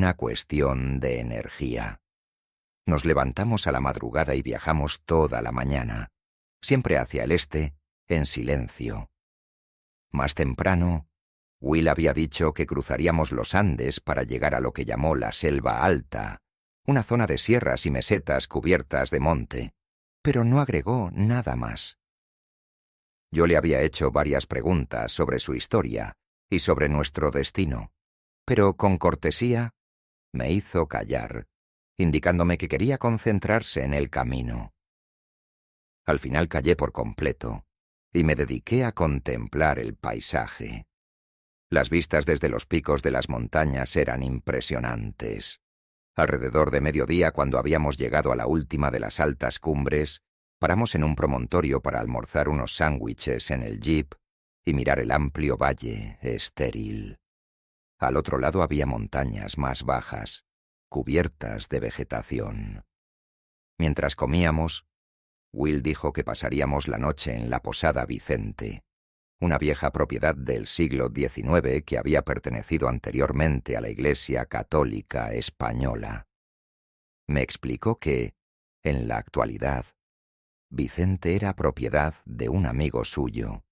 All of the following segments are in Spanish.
una cuestión de energía. Nos levantamos a la madrugada y viajamos toda la mañana, siempre hacia el este, en silencio. Más temprano, Will había dicho que cruzaríamos los Andes para llegar a lo que llamó la Selva Alta, una zona de sierras y mesetas cubiertas de monte, pero no agregó nada más. Yo le había hecho varias preguntas sobre su historia y sobre nuestro destino, pero con cortesía me hizo callar, indicándome que quería concentrarse en el camino. Al final callé por completo y me dediqué a contemplar el paisaje. Las vistas desde los picos de las montañas eran impresionantes. Alrededor de mediodía, cuando habíamos llegado a la última de las altas cumbres, paramos en un promontorio para almorzar unos sándwiches en el jeep y mirar el amplio valle estéril. Al otro lado había montañas más bajas, cubiertas de vegetación. Mientras comíamos, Will dijo que pasaríamos la noche en la Posada Vicente, una vieja propiedad del siglo XIX que había pertenecido anteriormente a la Iglesia Católica Española. Me explicó que, en la actualidad, Vicente era propiedad de un amigo suyo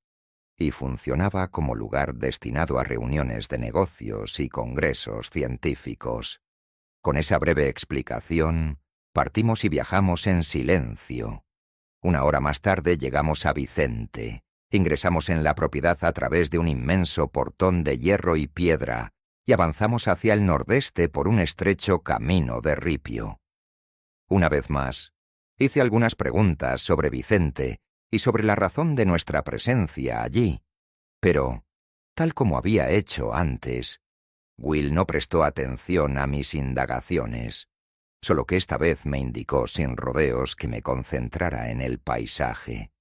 y funcionaba como lugar destinado a reuniones de negocios y congresos científicos. Con esa breve explicación, partimos y viajamos en silencio. Una hora más tarde llegamos a Vicente. Ingresamos en la propiedad a través de un inmenso portón de hierro y piedra y avanzamos hacia el nordeste por un estrecho camino de ripio. Una vez más, hice algunas preguntas sobre Vicente y sobre la razón de nuestra presencia allí, pero, tal como había hecho antes, Will no prestó atención a mis indagaciones, solo que esta vez me indicó sin rodeos que me concentrara en el paisaje.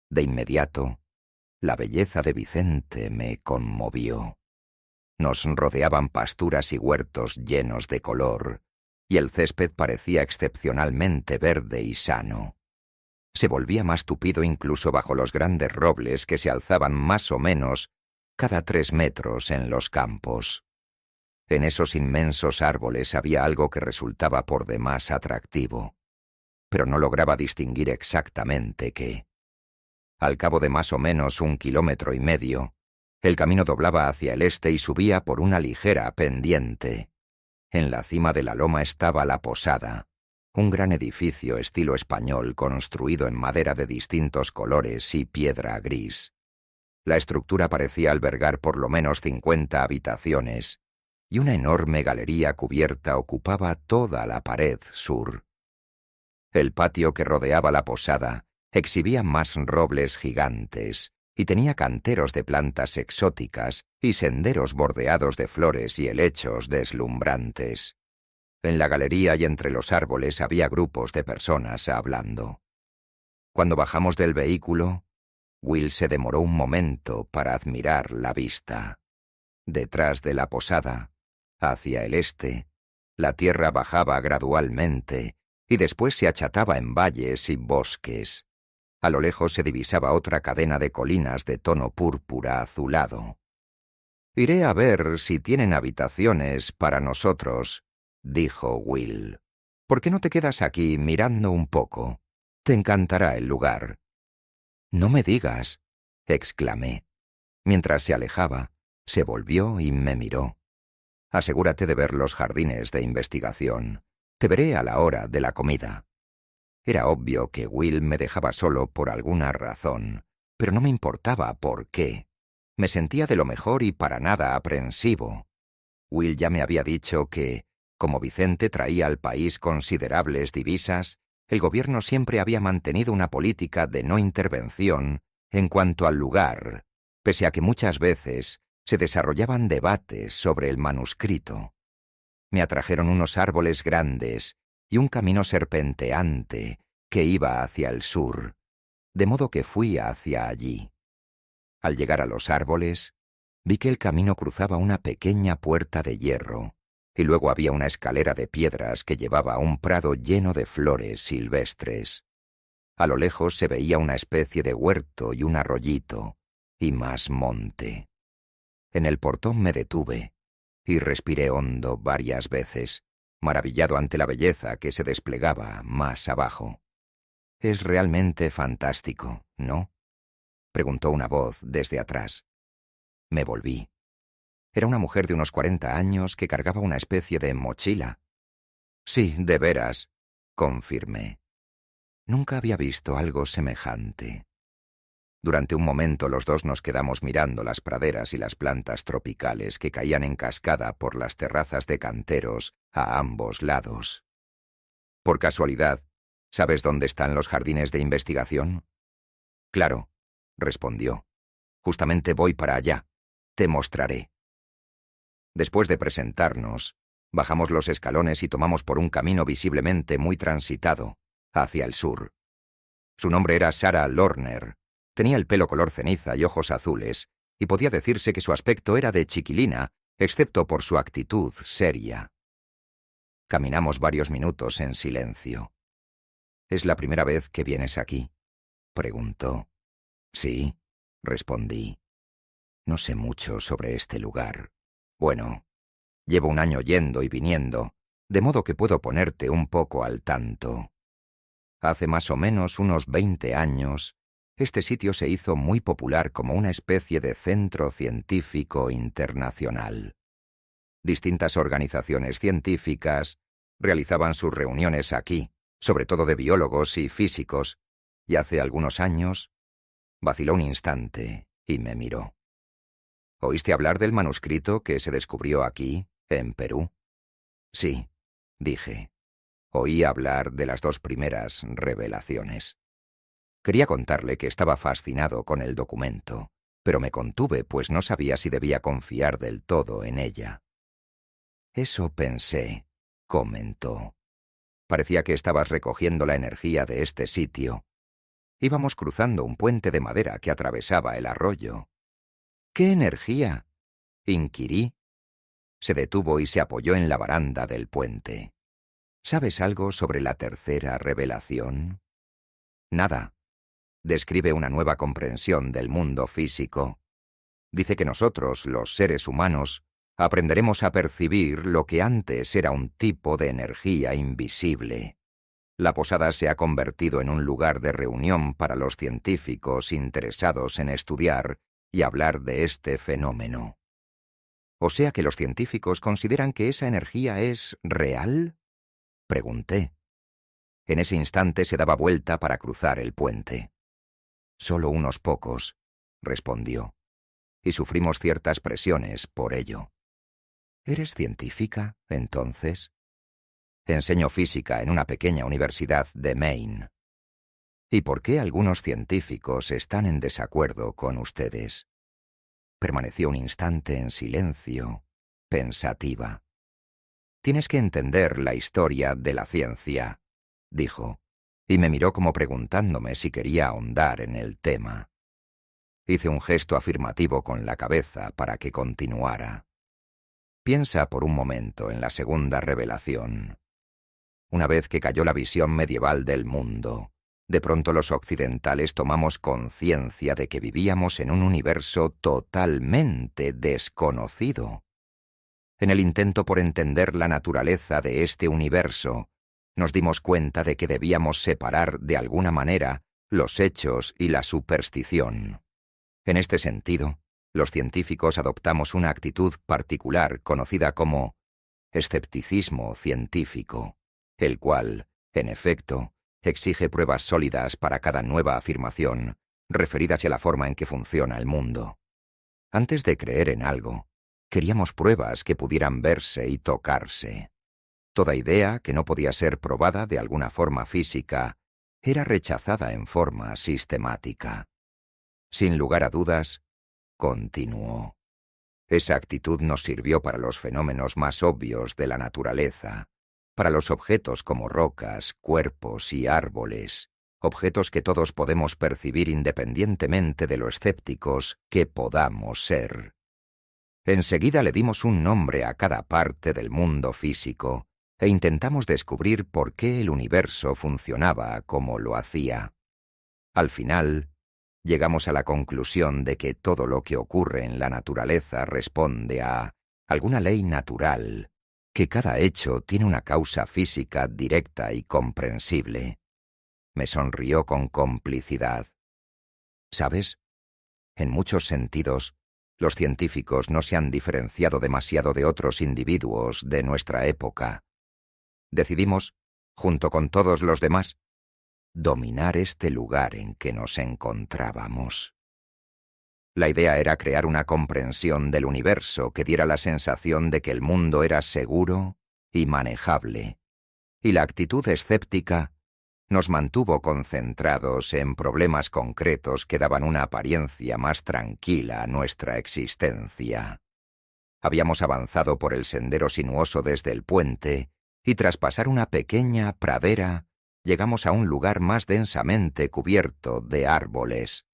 De inmediato, la belleza de Vicente me conmovió. Nos rodeaban pasturas y huertos llenos de color, y el césped parecía excepcionalmente verde y sano. Se volvía más tupido incluso bajo los grandes robles que se alzaban más o menos cada 3 metros en los campos. En esos inmensos árboles había algo que resultaba por demás atractivo, pero no lograba distinguir exactamente qué. Al cabo de más o menos 1,5 kilómetros, el camino doblaba hacia el este y subía por una ligera pendiente. En la cima de la loma estaba la posada, un gran edificio estilo español construido en madera de distintos colores y piedra gris. La estructura parecía albergar por lo menos 50 habitaciones, y una enorme galería cubierta ocupaba toda la pared sur. El patio que rodeaba la posada exhibía más robles gigantes y tenía canteros de plantas exóticas y senderos bordeados de flores y helechos deslumbrantes. En la galería y entre los árboles había grupos de personas hablando. Cuando bajamos del vehículo, Will se demoró un momento para admirar la vista. Detrás de la posada, hacia el este, la tierra bajaba gradualmente y después se achataba en valles y bosques. A lo lejos se divisaba otra cadena de colinas de tono púrpura azulado. «Iré a ver si tienen habitaciones para nosotros», dijo Will. «¿Por qué no te quedas aquí mirando un poco? Te encantará el lugar». «No me digas», exclamé. Mientras se alejaba, se volvió y me miró. «Asegúrate de ver los jardines de investigación. Te veré a la hora de la comida». Era obvio que Will me dejaba solo por alguna razón, pero no me importaba por qué. Me sentía de lo mejor y para nada aprensivo. Will ya me había dicho que, como Vicente traía al país considerables divisas, el gobierno siempre había mantenido una política de no intervención en cuanto al lugar, pese a que muchas veces se desarrollaban debates sobre el manuscrito. Me atrajeron unos árboles grandes y un camino serpenteante que iba hacia el sur, de modo que fui hacia allí. Al llegar a los árboles, vi que el camino cruzaba una pequeña puerta de hierro, y luego había una escalera de piedras que llevaba a un prado lleno de flores silvestres. A lo lejos se veía una especie de huerto y un arroyito, y más monte. En el portón me detuve, y respiré hondo varias veces, maravillado ante la belleza que se desplegaba más abajo. «Es realmente fantástico, ¿no?», preguntó una voz desde atrás. Me volví. Era una mujer de unos 40 años que cargaba una especie de mochila. «Sí, de veras», confirmé. Nunca había visto algo semejante. Durante un momento los dos nos quedamos mirando las praderas y las plantas tropicales que caían en cascada por las terrazas de canteros a ambos lados. «Por casualidad, ¿sabes dónde están los jardines de investigación?» «Claro», respondió. «Justamente voy para allá. Te mostraré». Después de presentarnos, bajamos los escalones y tomamos por un camino visiblemente muy transitado, hacia el sur. Su nombre era Sarah Lorner. Tenía el pelo color ceniza y ojos azules, y podía decirse que su aspecto era de chiquilina, excepto por su actitud seria. Caminamos varios minutos en silencio. «¿Es la primera vez que vienes aquí?», preguntó. «Sí», respondí. «No sé mucho sobre este lugar. Bueno, llevo un año yendo y viniendo, de modo que puedo ponerte un poco al tanto. Hace más o menos unos 20 años, este sitio se hizo muy popular como una especie de centro científico internacional. Distintas organizaciones científicas realizaban sus reuniones aquí, sobre todo de biólogos y físicos, y hace algunos años vaciló un instante y me miró. «¿Oíste hablar del manuscrito que se descubrió aquí, en Perú?» «Sí», dije. Oí hablar de las 2 primeras revelaciones. Quería contarle que estaba fascinado con el documento, pero me contuve, pues no sabía si debía confiar del todo en ella. «Eso pensé», comentó. «Parecía que estabas recogiendo la energía de este sitio. Íbamos cruzando un puente de madera que atravesaba el arroyo». «¿Qué energía?», inquirí. Se detuvo y se apoyó en la baranda del puente. «¿Sabes algo sobre la tercera revelación?» «Nada. Describe una nueva comprensión del mundo físico. Dice que nosotros, los seres humanos, aprenderemos a percibir lo que antes era un tipo de energía invisible. La posada se ha convertido en un lugar de reunión para los científicos interesados en estudiar y hablar de este fenómeno». «O sea que los científicos consideran que esa energía es real», pregunté. En ese instante se daba vuelta para cruzar el puente. «Solo unos pocos», respondió, «y sufrimos ciertas presiones por ello». «¿Eres científica, entonces?» «Enseño física en una pequeña universidad de Maine». «¿Y por qué algunos científicos están en desacuerdo con ustedes?» Permaneció un instante en silencio, pensativa. «Tienes que entender la historia de la ciencia», dijo, y me miró como preguntándome si quería ahondar en el tema. Hice un gesto afirmativo con la cabeza para que continuara. «Piensa por un momento en la segunda revelación. Una vez que cayó la visión medieval del mundo, de pronto los occidentales tomamos conciencia de que vivíamos en un universo totalmente desconocido. En el intento por entender la naturaleza de este universo, nos dimos cuenta de que debíamos separar de alguna manera los hechos y la superstición. En este sentido, los científicos adoptamos una actitud particular conocida como escepticismo científico, el cual, en efecto, exige pruebas sólidas para cada nueva afirmación, referidas a la forma en que funciona el mundo. Antes de creer en algo, queríamos pruebas que pudieran verse y tocarse. Toda idea que no podía ser probada de alguna forma física era rechazada en forma sistemática. Sin lugar a dudas, continuó. Esa actitud nos sirvió para los fenómenos más obvios de la naturaleza, para los objetos como rocas, cuerpos y árboles, objetos que todos podemos percibir independientemente de lo escépticos que podamos ser. Enseguida le dimos un nombre a cada parte del mundo físico e intentamos descubrir por qué el universo funcionaba como lo hacía. Al final, llegamos a la conclusión de que todo lo que ocurre en la naturaleza responde a alguna ley natural, que cada hecho tiene una causa física directa y comprensible. Me sonrió con complicidad. ¿Sabes? En muchos sentidos, los científicos no se han diferenciado demasiado de otros individuos de nuestra época. Decidimos, junto con todos los demás, dominar este lugar en que nos encontrábamos. La idea era crear una comprensión del universo que diera la sensación de que el mundo era seguro y manejable, y la actitud escéptica nos mantuvo concentrados en problemas concretos que daban una apariencia más tranquila a nuestra existencia. Habíamos avanzado por el sendero sinuoso desde el puente y tras pasar una pequeña pradera, llegamos a un lugar más densamente cubierto de árboles.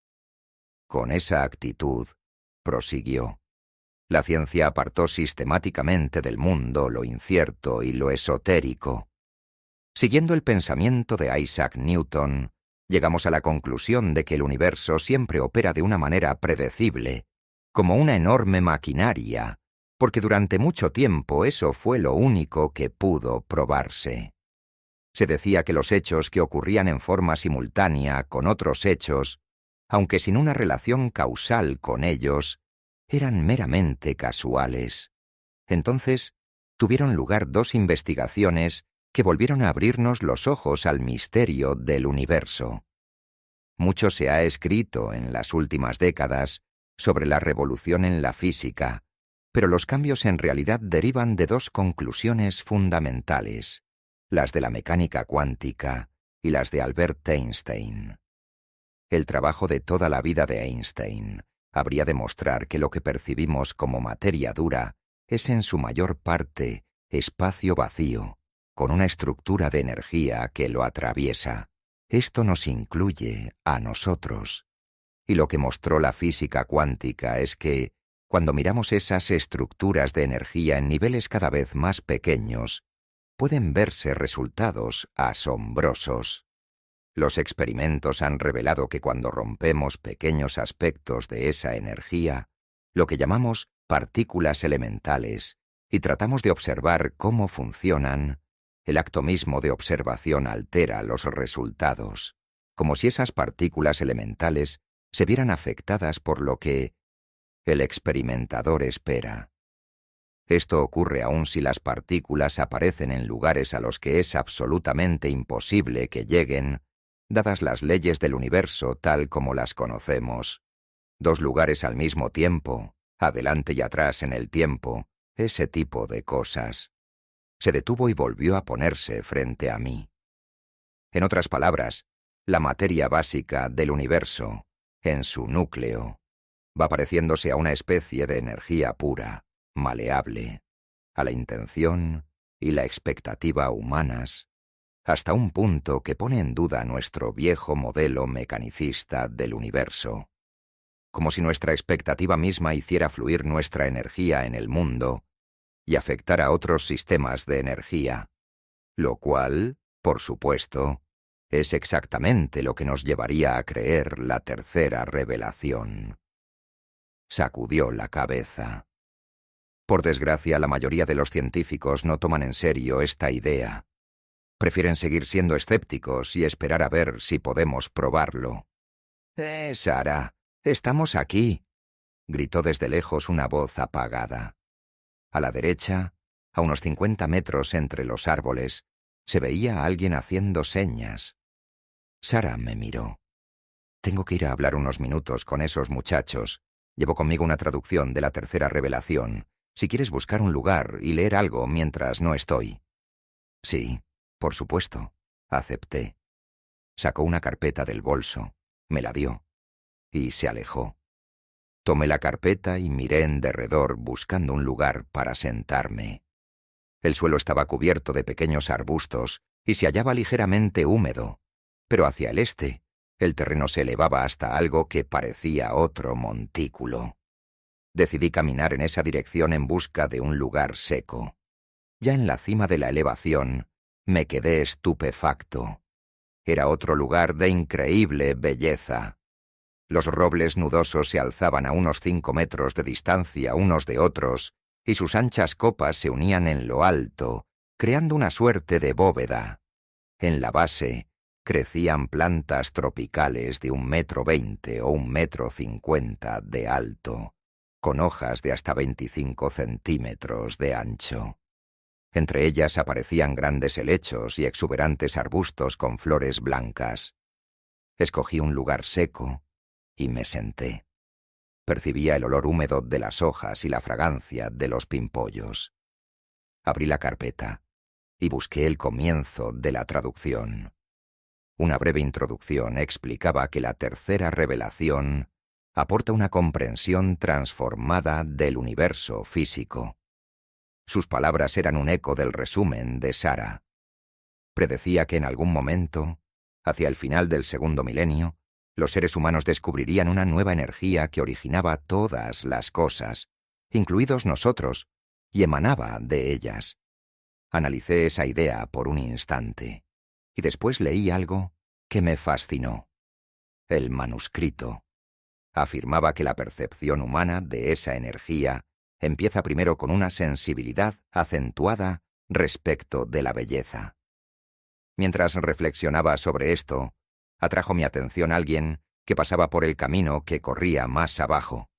Con esa actitud, prosiguió, la ciencia apartó sistemáticamente del mundo lo incierto y lo esotérico. Siguiendo el pensamiento de Isaac Newton, llegamos a la conclusión de que el universo siempre opera de una manera predecible, como una enorme maquinaria, porque durante mucho tiempo eso fue lo único que pudo probarse. Se decía que los hechos que ocurrían en forma simultánea con otros hechos, aunque sin una relación causal con ellos, eran meramente casuales. Entonces, tuvieron lugar dos investigaciones que volvieron a abrirnos los ojos al misterio del universo. Mucho se ha escrito en las últimas décadas sobre la revolución en la física, pero los cambios en realidad derivan de dos conclusiones fundamentales, las de la mecánica cuántica y las de Albert Einstein. El trabajo de toda la vida de Einstein habría de mostrar que lo que percibimos como materia dura es en su mayor parte espacio vacío, con una estructura de energía que lo atraviesa. Esto nos incluye a nosotros. Y lo que mostró la física cuántica es que, cuando miramos esas estructuras de energía en niveles cada vez más pequeños, pueden verse resultados asombrosos. Los experimentos han revelado que cuando rompemos pequeños aspectos de esa energía, lo que llamamos partículas elementales, y tratamos de observar cómo funcionan, el acto mismo de observación altera los resultados, como si esas partículas elementales se vieran afectadas por lo que el experimentador espera. Esto ocurre aun si las partículas aparecen en lugares a los que es absolutamente imposible que lleguen, dadas las leyes del universo tal como las conocemos. Dos lugares al mismo tiempo, adelante y atrás en el tiempo, ese tipo de cosas. Se detuvo y volvió a ponerse frente a mí. En otras palabras, la materia básica del universo, en su núcleo, va pareciéndose a una especie de energía pura, maleable, a la intención y la expectativa humanas, hasta un punto que pone en duda nuestro viejo modelo mecanicista del universo, como si nuestra expectativa misma hiciera fluir nuestra energía en el mundo y afectara a otros sistemas de energía, lo cual, por supuesto, es exactamente lo que nos llevaría a creer la tercera revelación. Sacudió la cabeza. Por desgracia, la mayoría de los científicos no toman en serio esta idea. Prefieren seguir siendo escépticos y esperar a ver si podemos probarlo. Sara, estamos aquí», gritó desde lejos una voz apagada. A la derecha, a unos 50 metros entre los árboles, se veía a alguien haciendo señas. Sara me miró. «Tengo que ir a hablar unos minutos con esos muchachos. Llevo conmigo una traducción de la tercera revelación. Si quieres buscar un lugar y leer algo mientras no estoy». «Sí, por supuesto», acepté. Sacó una carpeta del bolso, me la dio y se alejó. Tomé la carpeta y miré en derredor buscando un lugar para sentarme. El suelo estaba cubierto de pequeños arbustos y se hallaba ligeramente húmedo, pero hacia el este, el terreno se elevaba hasta algo que parecía otro montículo. Decidí caminar en esa dirección en busca de un lugar seco. Ya en la cima de la elevación, me quedé estupefacto. Era otro lugar de increíble belleza. Los robles nudosos se alzaban a unos 5 metros de distancia unos de otros y sus anchas copas se unían en lo alto, creando una suerte de bóveda. En la base crecían plantas tropicales de 1,20 m o 1,50 m de alto, con hojas de hasta 25 centímetros de ancho. Entre ellas aparecían grandes helechos y exuberantes arbustos con flores blancas. Escogí un lugar seco y me senté. Percibía el olor húmedo de las hojas y la fragancia de los pimpollos. Abrí la carpeta y busqué el comienzo de la traducción. Una breve introducción explicaba que la tercera revelación aporta una comprensión transformada del universo físico. Sus palabras eran un eco del resumen de Sara. Predecía que en algún momento, hacia el final del segundo milenio, los seres humanos descubrirían una nueva energía que originaba todas las cosas, incluidos nosotros, y emanaba de ellas. Analicé esa idea por un instante, y después leí algo que me fascinó. El manuscrito afirmaba que la percepción humana de esa energía empieza primero con una sensibilidad acentuada respecto de la belleza. Mientras reflexionaba sobre esto, atrajo mi atención alguien que pasaba por el camino que corría más abajo.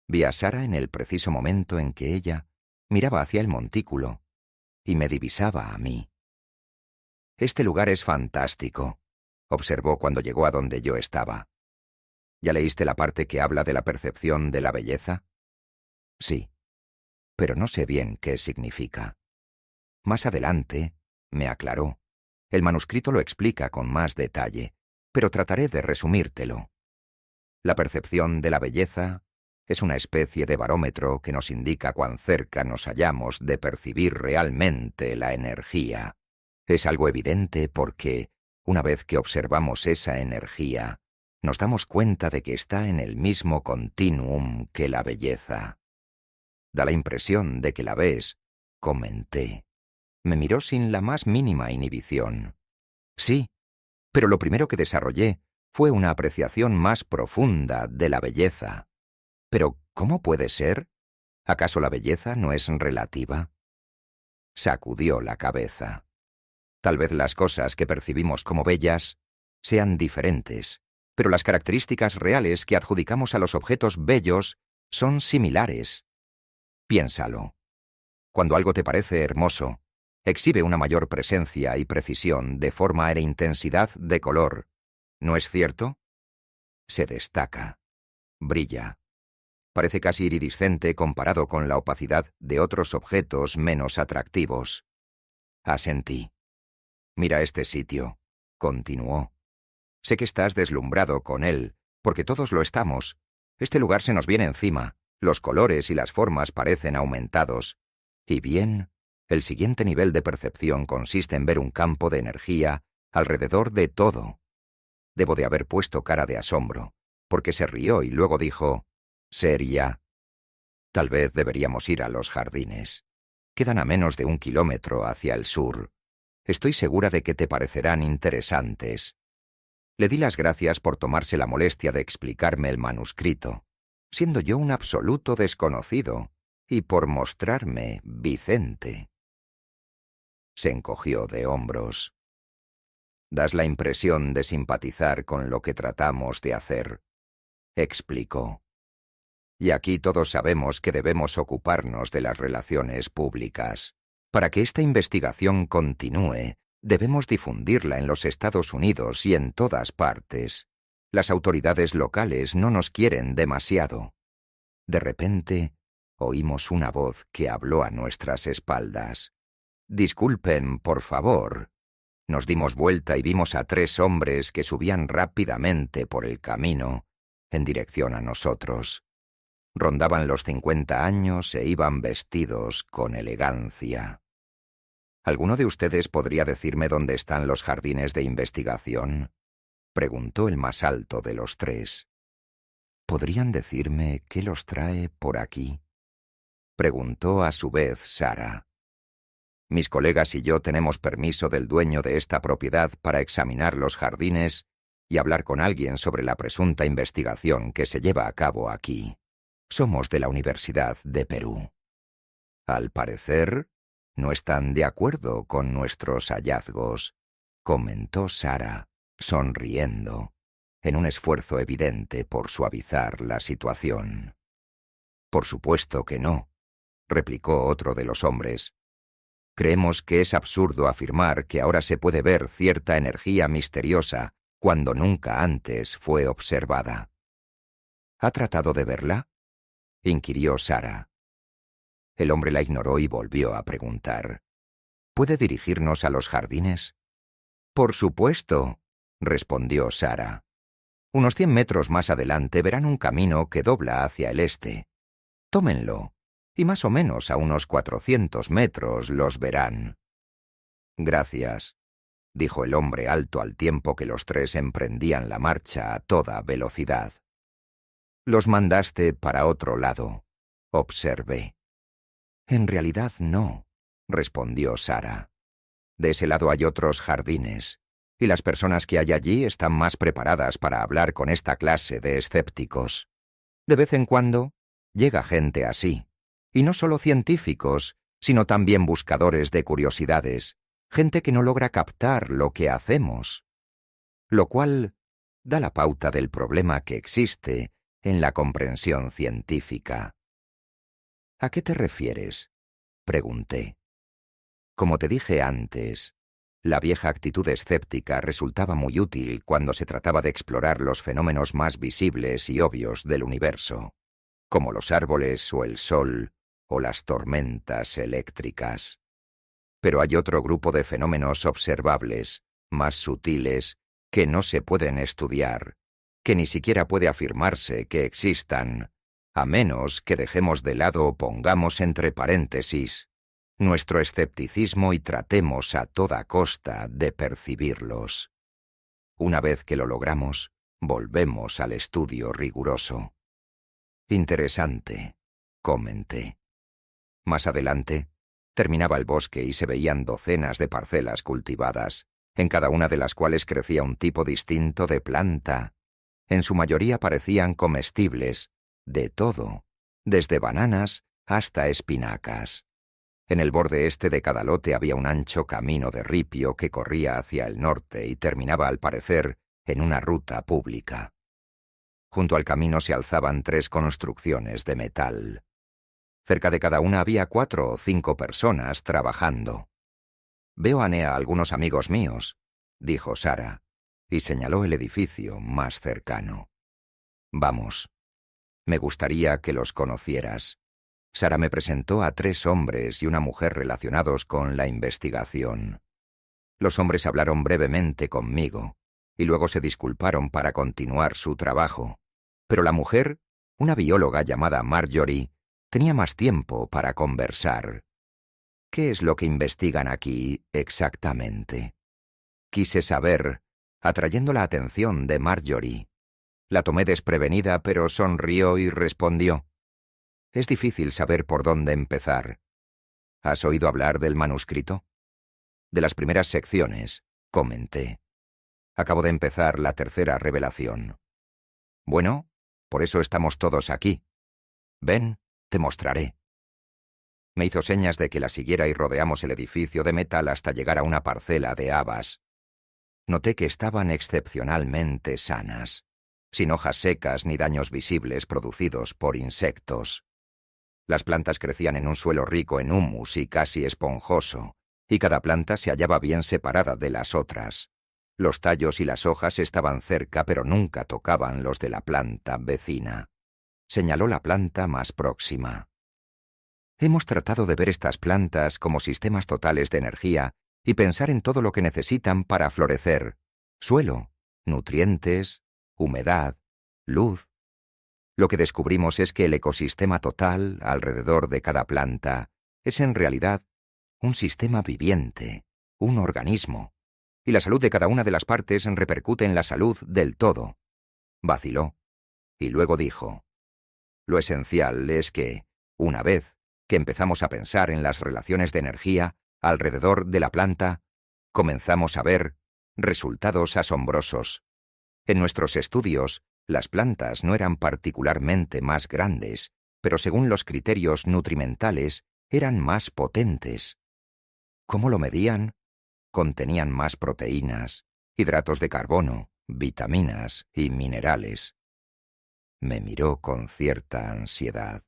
Vi a Sara en el preciso momento en que ella miraba hacia el montículo y me divisaba a mí. «Este lugar es fantástico», observó cuando llegó a donde yo estaba. «¿Ya leíste la parte que habla de la percepción de la belleza?» «Sí, pero no sé bien qué significa». Más adelante, me aclaró, el manuscrito lo explica con más detalle, pero trataré de resumírtelo. La percepción de la belleza es una especie de barómetro que nos indica cuán cerca nos hallamos de percibir realmente la energía. Es algo evidente porque, una vez que observamos esa energía, nos damos cuenta de que está en el mismo continuum que la belleza. Da la impresión de que la ves, comenté. Me miró sin la más mínima inhibición. Sí, pero lo primero que desarrollé fue una apreciación más profunda de la belleza. ¿Pero cómo puede ser? ¿Acaso la belleza no es relativa? Sacudió la cabeza. Tal vez las cosas que percibimos como bellas sean diferentes, pero las características reales que adjudicamos a los objetos bellos son similares. Piénsalo. Cuando algo te parece hermoso, exhibe una mayor presencia y precisión de forma e intensidad de color, ¿no es cierto? Se destaca, brilla. Parece casi iridiscente comparado con la opacidad de otros objetos menos atractivos. Asentí. «Mira este sitio», continuó. «Sé que estás deslumbrado con él, porque todos lo estamos. Este lugar se nos viene encima, los colores y las formas parecen aumentados. Y bien, el siguiente nivel de percepción consiste en ver un campo de energía alrededor de todo». Debo de haber puesto cara de asombro, porque se rió y luego dijo, «Seria. Tal vez deberíamos ir a los jardines. Quedan a menos de 1 kilómetro hacia el sur. Estoy segura de que te parecerán interesantes». Le di las gracias por tomarse la molestia de explicarme el manuscrito, siendo yo un absoluto desconocido, y por mostrarme Vicente. Se encogió de hombros. «Das la impresión de simpatizar con lo que tratamos de hacer», explicó. «Y aquí todos sabemos que debemos ocuparnos de las relaciones públicas. Para que esta investigación continúe, debemos difundirla en los Estados Unidos y en todas partes. Las autoridades locales no nos quieren demasiado». De repente, oímos una voz que habló a nuestras espaldas. «Disculpen, por favor». Nos dimos vuelta y vimos a 3 hombres que subían rápidamente por el camino, en dirección a nosotros. Rondaban los 50 años e iban vestidos con elegancia. «¿Alguno de ustedes podría decirme dónde están los jardines de investigación?», preguntó el más alto de los 3. «¿Podrían decirme qué los trae por aquí?», preguntó a su vez Sara. «Mis colegas y yo tenemos permiso del dueño de esta propiedad para examinar los jardines y hablar con alguien sobre la presunta investigación que se lleva a cabo aquí. Somos de la Universidad de Perú». Al parecer, no están de acuerdo con nuestros hallazgos, comentó Sara, sonriendo, en un esfuerzo evidente por suavizar la situación. Por supuesto que no, replicó otro de los hombres. Creemos que es absurdo afirmar que ahora se puede ver cierta energía misteriosa cuando nunca antes fue observada. ¿Ha tratado de verla?, inquirió Sara. El hombre la ignoró y volvió a preguntar. ¿Puede dirigirnos a los jardines? Por supuesto, respondió Sara. Unos 100 metros más adelante verán un camino que dobla hacia el este. Tómenlo, y más o menos a unos 400 metros los verán. Gracias, dijo el hombre alto al tiempo que los tres emprendían la marcha a toda velocidad. Los mandaste para otro lado, observé. En realidad no, respondió Sara. De ese lado hay otros jardines, y las personas que hay allí están más preparadas para hablar con esta clase de escépticos. De vez en cuando llega gente así, y no solo científicos, sino también buscadores de curiosidades, gente que no logra captar lo que hacemos, lo cual da la pauta del problema que existe en la comprensión científica. ¿A qué te refieres?, pregunté. Como te dije antes, la vieja actitud escéptica resultaba muy útil cuando se trataba de explorar los fenómenos más visibles y obvios del universo, como los árboles o el sol o las tormentas eléctricas. Pero hay otro grupo de fenómenos observables, más sutiles, que no se pueden estudiar, que ni siquiera puede afirmarse que existan, a menos que dejemos de lado o pongamos entre paréntesis nuestro escepticismo y tratemos a toda costa de percibirlos. Una vez que lo logramos, volvemos al estudio riguroso. Interesante, comenté. Más adelante, terminaba el bosque y se veían docenas de parcelas cultivadas, en cada una de las cuales crecía un tipo distinto de planta. En su mayoría parecían comestibles, de todo, desde bananas hasta espinacas. En el borde este de cada lote había un ancho camino de ripio que corría hacia el norte y terminaba, al parecer, en una ruta pública. Junto al camino se alzaban 3 construcciones de metal. Cerca de cada una había 4 o 5 personas trabajando. «Veo a algunos amigos míos», dijo Sara, y señaló el edificio más cercano. «Vamos. Me gustaría que los conocieras». Sara me presentó a 3 hombres y una mujer relacionados con la investigación. Los hombres hablaron brevemente conmigo, y luego se disculparon para continuar su trabajo. Pero la mujer, una bióloga llamada Marjorie, tenía más tiempo para conversar. ¿Qué es lo que investigan aquí exactamente?, quise saber, atrayendo la atención de Marjorie. La tomé desprevenida, pero sonrió y respondió. Es difícil saber por dónde empezar. ¿Has oído hablar del manuscrito? De las primeras secciones, comenté. Acabo de empezar la 3ª revelación. Bueno, por eso estamos todos aquí. Ven, te mostraré. Me hizo señas de que la siguiera y rodeamos el edificio de metal hasta llegar a una parcela de habas. Noté que estaban excepcionalmente sanas, sin hojas secas ni daños visibles producidos por insectos. Las plantas crecían en un suelo rico en humus y casi esponjoso, y cada planta se hallaba bien separada de las otras. Los tallos y las hojas estaban cerca, pero nunca tocaban los de la planta vecina. Señaló la planta más próxima. Hemos tratado de ver estas plantas como sistemas totales de energía y pensar en todo lo que necesitan para florecer: suelo, nutrientes, humedad, luz. Lo que descubrimos es que el ecosistema total, alrededor de cada planta, es en realidad un sistema viviente, un organismo, y la salud de cada una de las partes repercute en la salud del todo. Vaciló, y luego dijo: lo esencial es que, una vez que empezamos a pensar en las relaciones de energía alrededor de la planta, comenzamos a ver resultados asombrosos. En nuestros estudios, las plantas no eran particularmente más grandes, pero según los criterios nutrimentales, eran más potentes. ¿Cómo lo medían? Contenían más proteínas, hidratos de carbono, vitaminas y minerales. Me miró con cierta ansiedad.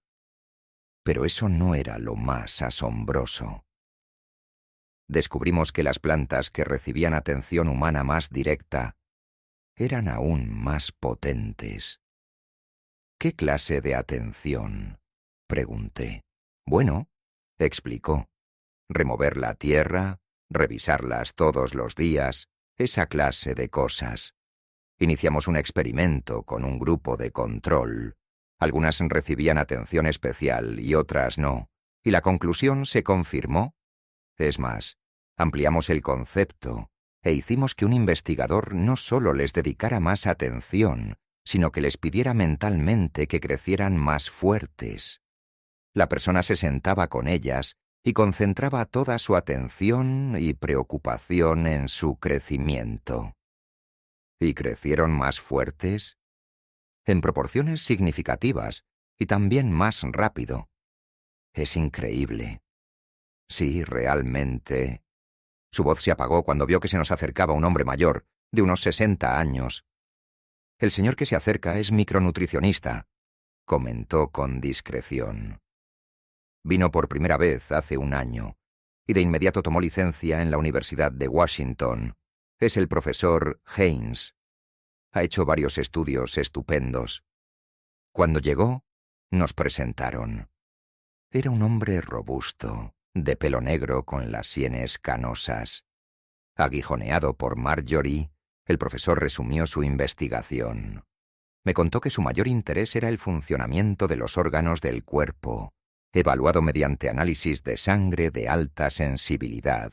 Pero eso no era lo más asombroso. Descubrimos que las plantas que recibían atención humana más directa eran aún más potentes. ¿Qué clase de atención?, pregunté. Bueno, explicó. Remover la tierra, revisarlas todos los días, esa clase de cosas. Iniciamos un experimento con un grupo de control. Algunas recibían atención especial y otras no, y la conclusión se confirmó. Es más, ampliamos el concepto e hicimos que un investigador no solo les dedicara más atención, sino que les pidiera mentalmente que crecieran más fuertes. La persona se sentaba con ellas y concentraba toda su atención y preocupación en su crecimiento. ¿Y crecieron más fuertes? En proporciones significativas y también más rápido. Es increíble. Sí, realmente. Su voz se apagó cuando vio que se nos acercaba un hombre mayor, de unos 60 años. El señor que se acerca es micronutricionista, comentó con discreción. Vino por primera vez hace un año, y de inmediato tomó licencia en la Universidad de Washington. Es el profesor Haynes. Ha hecho varios estudios estupendos. Cuando llegó, nos presentaron. Era un hombre robusto, de pelo negro con las sienes canosas. Aguijoneado por Marjorie, el profesor resumió su investigación. Me contó que su mayor interés era el funcionamiento de los órganos del cuerpo, evaluado mediante análisis de sangre de alta sensibilidad,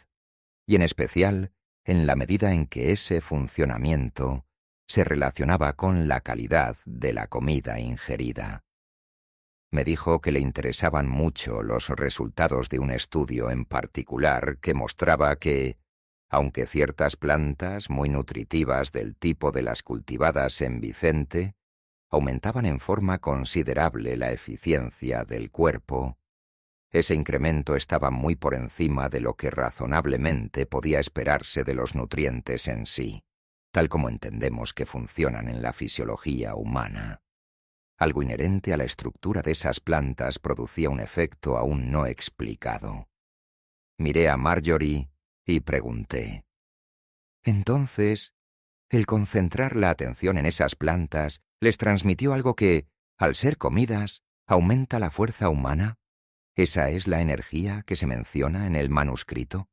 y en especial en la medida en que ese funcionamiento se relacionaba con la calidad de la comida ingerida. Me dijo que le interesaban mucho los resultados de un estudio en particular que mostraba que, aunque ciertas plantas muy nutritivas del tipo de las cultivadas en Vicente aumentaban en forma considerable la eficiencia del cuerpo, ese incremento estaba muy por encima de lo que razonablemente podía esperarse de los nutrientes en sí, tal como entendemos que funcionan en la fisiología humana. Algo inherente a la estructura de esas plantas producía un efecto aún no explicado. Miré a Marjorie y pregunté. Entonces, el concentrar la atención en esas plantas les transmitió algo que, al ser comidas, aumenta la fuerza humana. ¿Esa es la energía que se menciona en el manuscrito?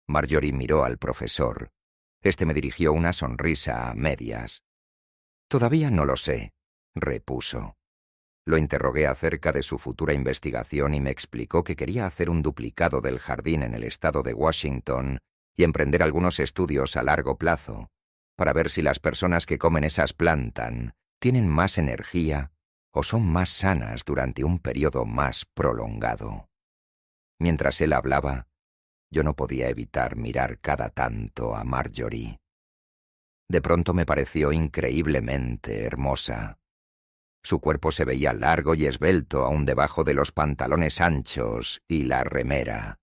Marjorie miró al profesor. Este me dirigió una sonrisa a medias. Todavía no lo sé, repuso. Lo interrogué acerca de su futura investigación y me explicó que quería hacer un duplicado del jardín en el estado de Washington y emprender algunos estudios a largo plazo, para ver si las personas que comen esas plantas tienen más energía o son más sanas durante un periodo más prolongado. Mientras él hablaba, yo no podía evitar mirar cada tanto a Marjorie. De pronto me pareció increíblemente hermosa. Su cuerpo se veía largo y esbelto aún debajo de los pantalones anchos y la remera.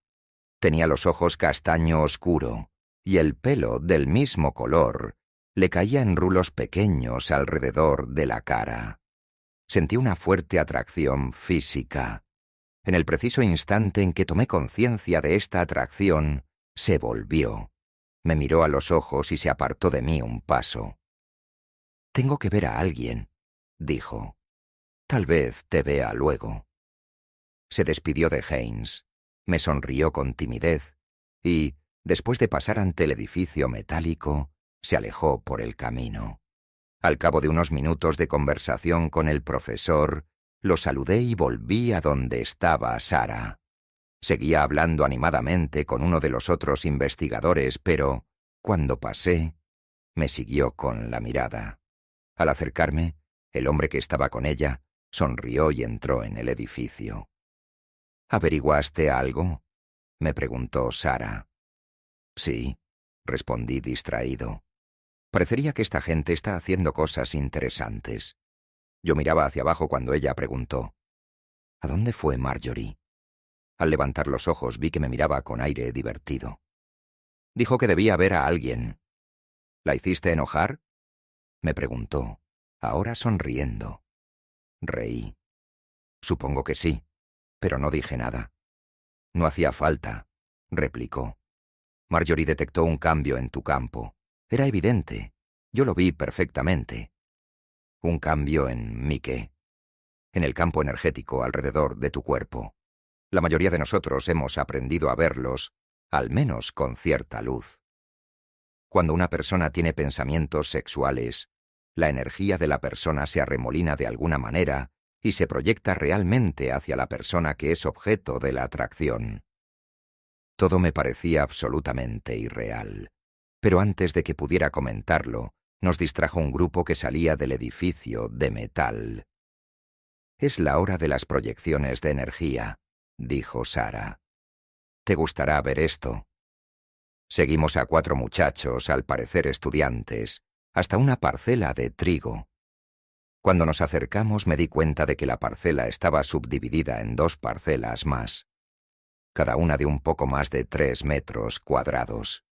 Tenía los ojos castaño oscuro, y el pelo del mismo color le caía en rulos pequeños alrededor de la cara. Sentí una fuerte atracción física. En el preciso instante en que tomé conciencia de esta atracción, se volvió. Me miró a los ojos y se apartó de mí un paso. «Tengo que ver a alguien», dijo. «Tal vez te vea luego». Se despidió de Haynes. Me sonrió con timidez y, después de pasar ante el edificio metálico, se alejó por el camino. Al cabo de unos minutos de conversación con el profesor, lo saludé y volví a donde estaba Sara. Seguía hablando animadamente con uno de los otros investigadores, pero, cuando pasé, me siguió con la mirada. Al acercarme, el hombre que estaba con ella sonrió y entró en el edificio. «¿Averiguaste algo?», me preguntó Sara. «Sí», respondí distraído. Parecería que esta gente está haciendo cosas interesantes. Yo miraba hacia abajo cuando ella preguntó. «¿A dónde fue Marjorie?». Al levantar los ojos vi que me miraba con aire divertido. Dijo que debía ver a alguien. ¿La hiciste enojar? Me preguntó, ahora sonriendo. Reí. Supongo que sí, pero no dije nada. No hacía falta, replicó. Marjorie detectó un cambio en tu campo. Era evidente. Yo lo vi perfectamente. ¿Un cambio en mi qué? En el campo energético alrededor de tu cuerpo. La mayoría de nosotros hemos aprendido a verlos, al menos con cierta luz. Cuando una persona tiene pensamientos sexuales, la energía de la persona se arremolina de alguna manera y se proyecta realmente hacia la persona que es objeto de la atracción. Todo me parecía absolutamente irreal, pero antes de que pudiera comentarlo, nos distrajo un grupo que salía del edificio de metal. «Es la hora de las proyecciones de energía», dijo Sara. «Te gustará ver esto». Seguimos a 4 muchachos, al parecer estudiantes, hasta una parcela de trigo. Cuando nos acercamos me di cuenta de que la parcela estaba subdividida en 2 parcelas más, cada una de un poco más de 3 metros cuadrados.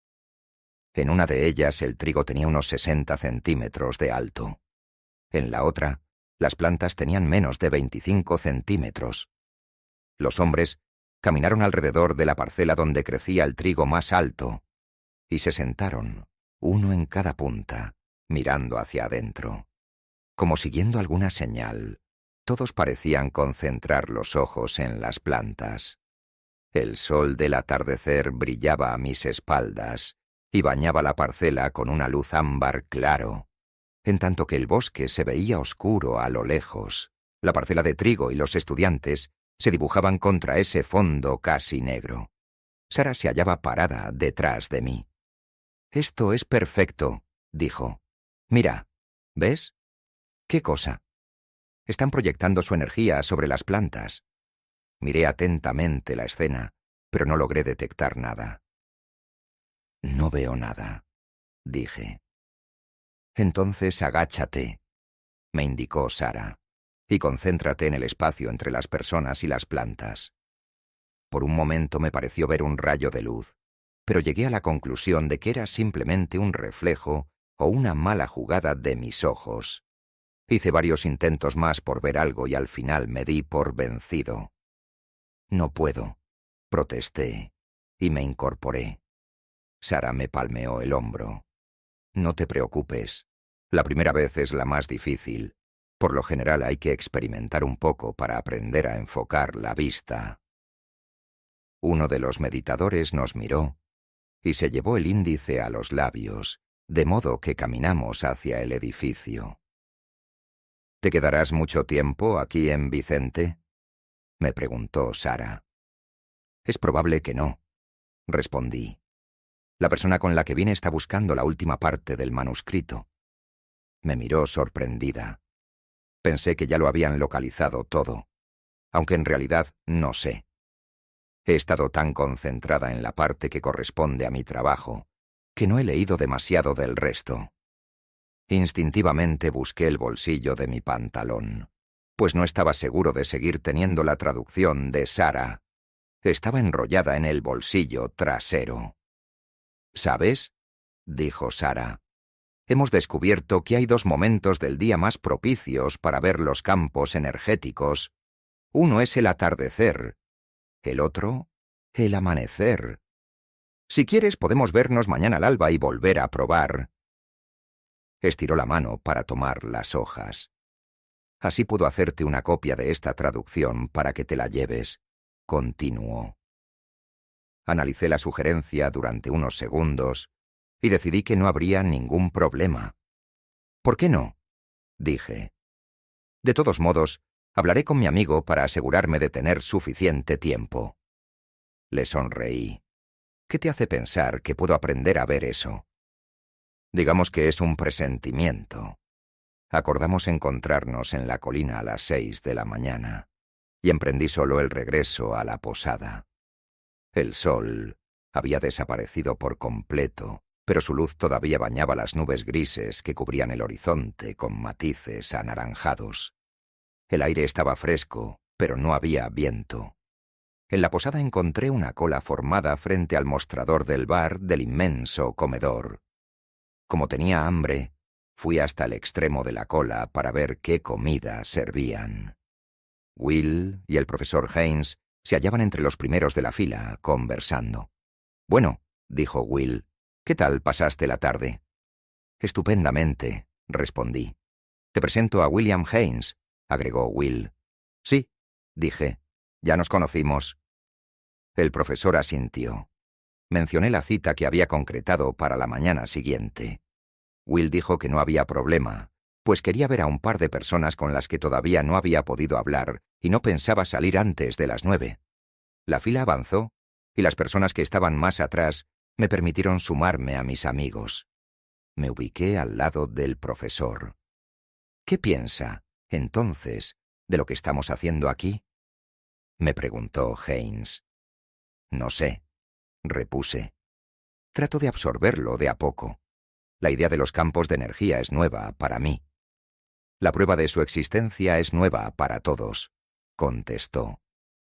En una de ellas el trigo tenía unos 60 centímetros de alto. En la otra, las plantas tenían menos de 25 centímetros. Los hombres caminaron alrededor de la parcela donde crecía el trigo más alto y se sentaron, uno en cada punta, mirando hacia adentro. Como siguiendo alguna señal, todos parecían concentrar los ojos en las plantas. El sol del atardecer brillaba a mis espaldas y bañaba la parcela con una luz ámbar claro, en tanto que el bosque se veía oscuro a lo lejos. La parcela de trigo y los estudiantes se dibujaban contra ese fondo casi negro. Sara se hallaba parada detrás de mí. «Esto es perfecto», dijo. «Mira, ¿ves? ¿Qué cosa?» «Están proyectando su energía sobre las plantas». Miré atentamente la escena, pero no logré detectar nada. «No veo nada», dije. «Entonces agáchate», me indicó Sara, «y concéntrate en el espacio entre las personas y las plantas». Por un momento me pareció ver un rayo de luz, pero llegué a la conclusión de que era simplemente un reflejo o una mala jugada de mis ojos. Hice varios intentos más por ver algo y al final me di por vencido. «No puedo», protesté, y me incorporé. Sara me palmeó el hombro. «No te preocupes. La primera vez es la más difícil. Por lo general hay que experimentar un poco para aprender a enfocar la vista». Uno de los meditadores nos miró y se llevó el índice a los labios, de modo que caminamos hacia el edificio. «¿Te quedarás mucho tiempo aquí en Vicente?», me preguntó Sara. «Es probable que no», respondí. «La persona con la que vine está buscando la última parte del manuscrito». Me miró sorprendida. Pensé que ya lo habían localizado todo, aunque en realidad no sé. He estado tan concentrada en la parte que corresponde a mi trabajo, que no he leído demasiado del resto. Instintivamente busqué el bolsillo de mi pantalón, pues no estaba seguro de seguir teniendo la traducción de Sara. Estaba enrollada en el bolsillo trasero. «¿Sabes?», dijo Sara. «Hemos descubierto que hay 2 momentos del día más propicios para ver los campos energéticos. Uno es el atardecer, el otro, el amanecer. Si quieres podemos vernos mañana al alba y volver a probar». Estiró la mano para tomar las hojas. «Así puedo hacerte una copia de esta traducción para que te la lleves», continuó. Analicé la sugerencia durante unos segundos y decidí que no habría ningún problema. «¿Por qué no?», dije. «De todos modos, hablaré con mi amigo para asegurarme de tener suficiente tiempo». Le sonreí. «¿Qué te hace pensar que puedo aprender a ver eso?». «Digamos que es un presentimiento». Acordamos encontrarnos en la colina a las 6 de la mañana y emprendí solo el regreso a la posada. El sol había desaparecido por completo, pero su luz todavía bañaba las nubes grises que cubrían el horizonte con matices anaranjados. El aire estaba fresco, pero no había viento. En la posada encontré una cola formada frente al mostrador del bar del inmenso comedor. Como tenía hambre, fui hasta el extremo de la cola para ver qué comida servían. Will y el profesor Haynes se hallaban entre los primeros de la fila, conversando. «Bueno», dijo Will, «¿qué tal pasaste la tarde?» «Estupendamente», respondí. «Te presento a William Haynes», agregó Will. «Sí», dije, «ya nos conocimos». El profesor asintió. Mencioné la cita que había concretado para la mañana siguiente. Will dijo que no había problema, pues quería ver a un par de personas con las que todavía no había podido hablar y no pensaba salir antes de las 9. La fila avanzó y las personas que estaban más atrás me permitieron sumarme a mis amigos. Me ubiqué al lado del profesor. «¿Qué piensa, entonces, de lo que estamos haciendo aquí?», me preguntó Haynes. «No sé», repuse. «Trato de absorberlo de a poco. La idea de los campos de energía es nueva para mí». «La prueba de su existencia es nueva para todos», contestó.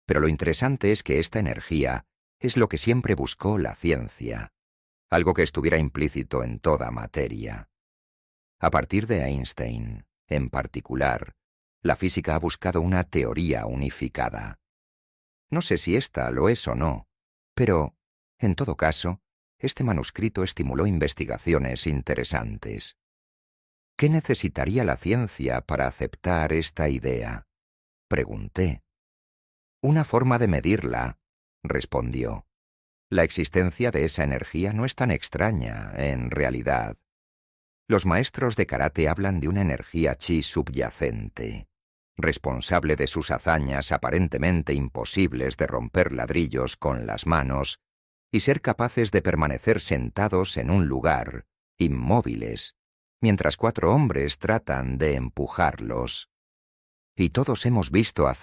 «Pero lo interesante es que esta energía es lo que siempre buscó la ciencia, algo que estuviera implícito en toda materia. A partir de Einstein, en particular, la física ha buscado una teoría unificada. No sé si esta lo es o no, pero, en todo caso, este manuscrito estimuló investigaciones interesantes. ¿Qué necesitaría la ciencia para aceptar esta idea?», pregunté. «Una forma de medirla», respondió. «La existencia de esa energía no es tan extraña, en realidad. Los maestros de karate hablan de una energía chi subyacente, responsable de sus hazañas aparentemente imposibles de romper ladrillos con las manos y ser capaces de permanecer sentados en un lugar, inmóviles, mientras 4 hombres tratan de empujarlos. Y todos hemos visto a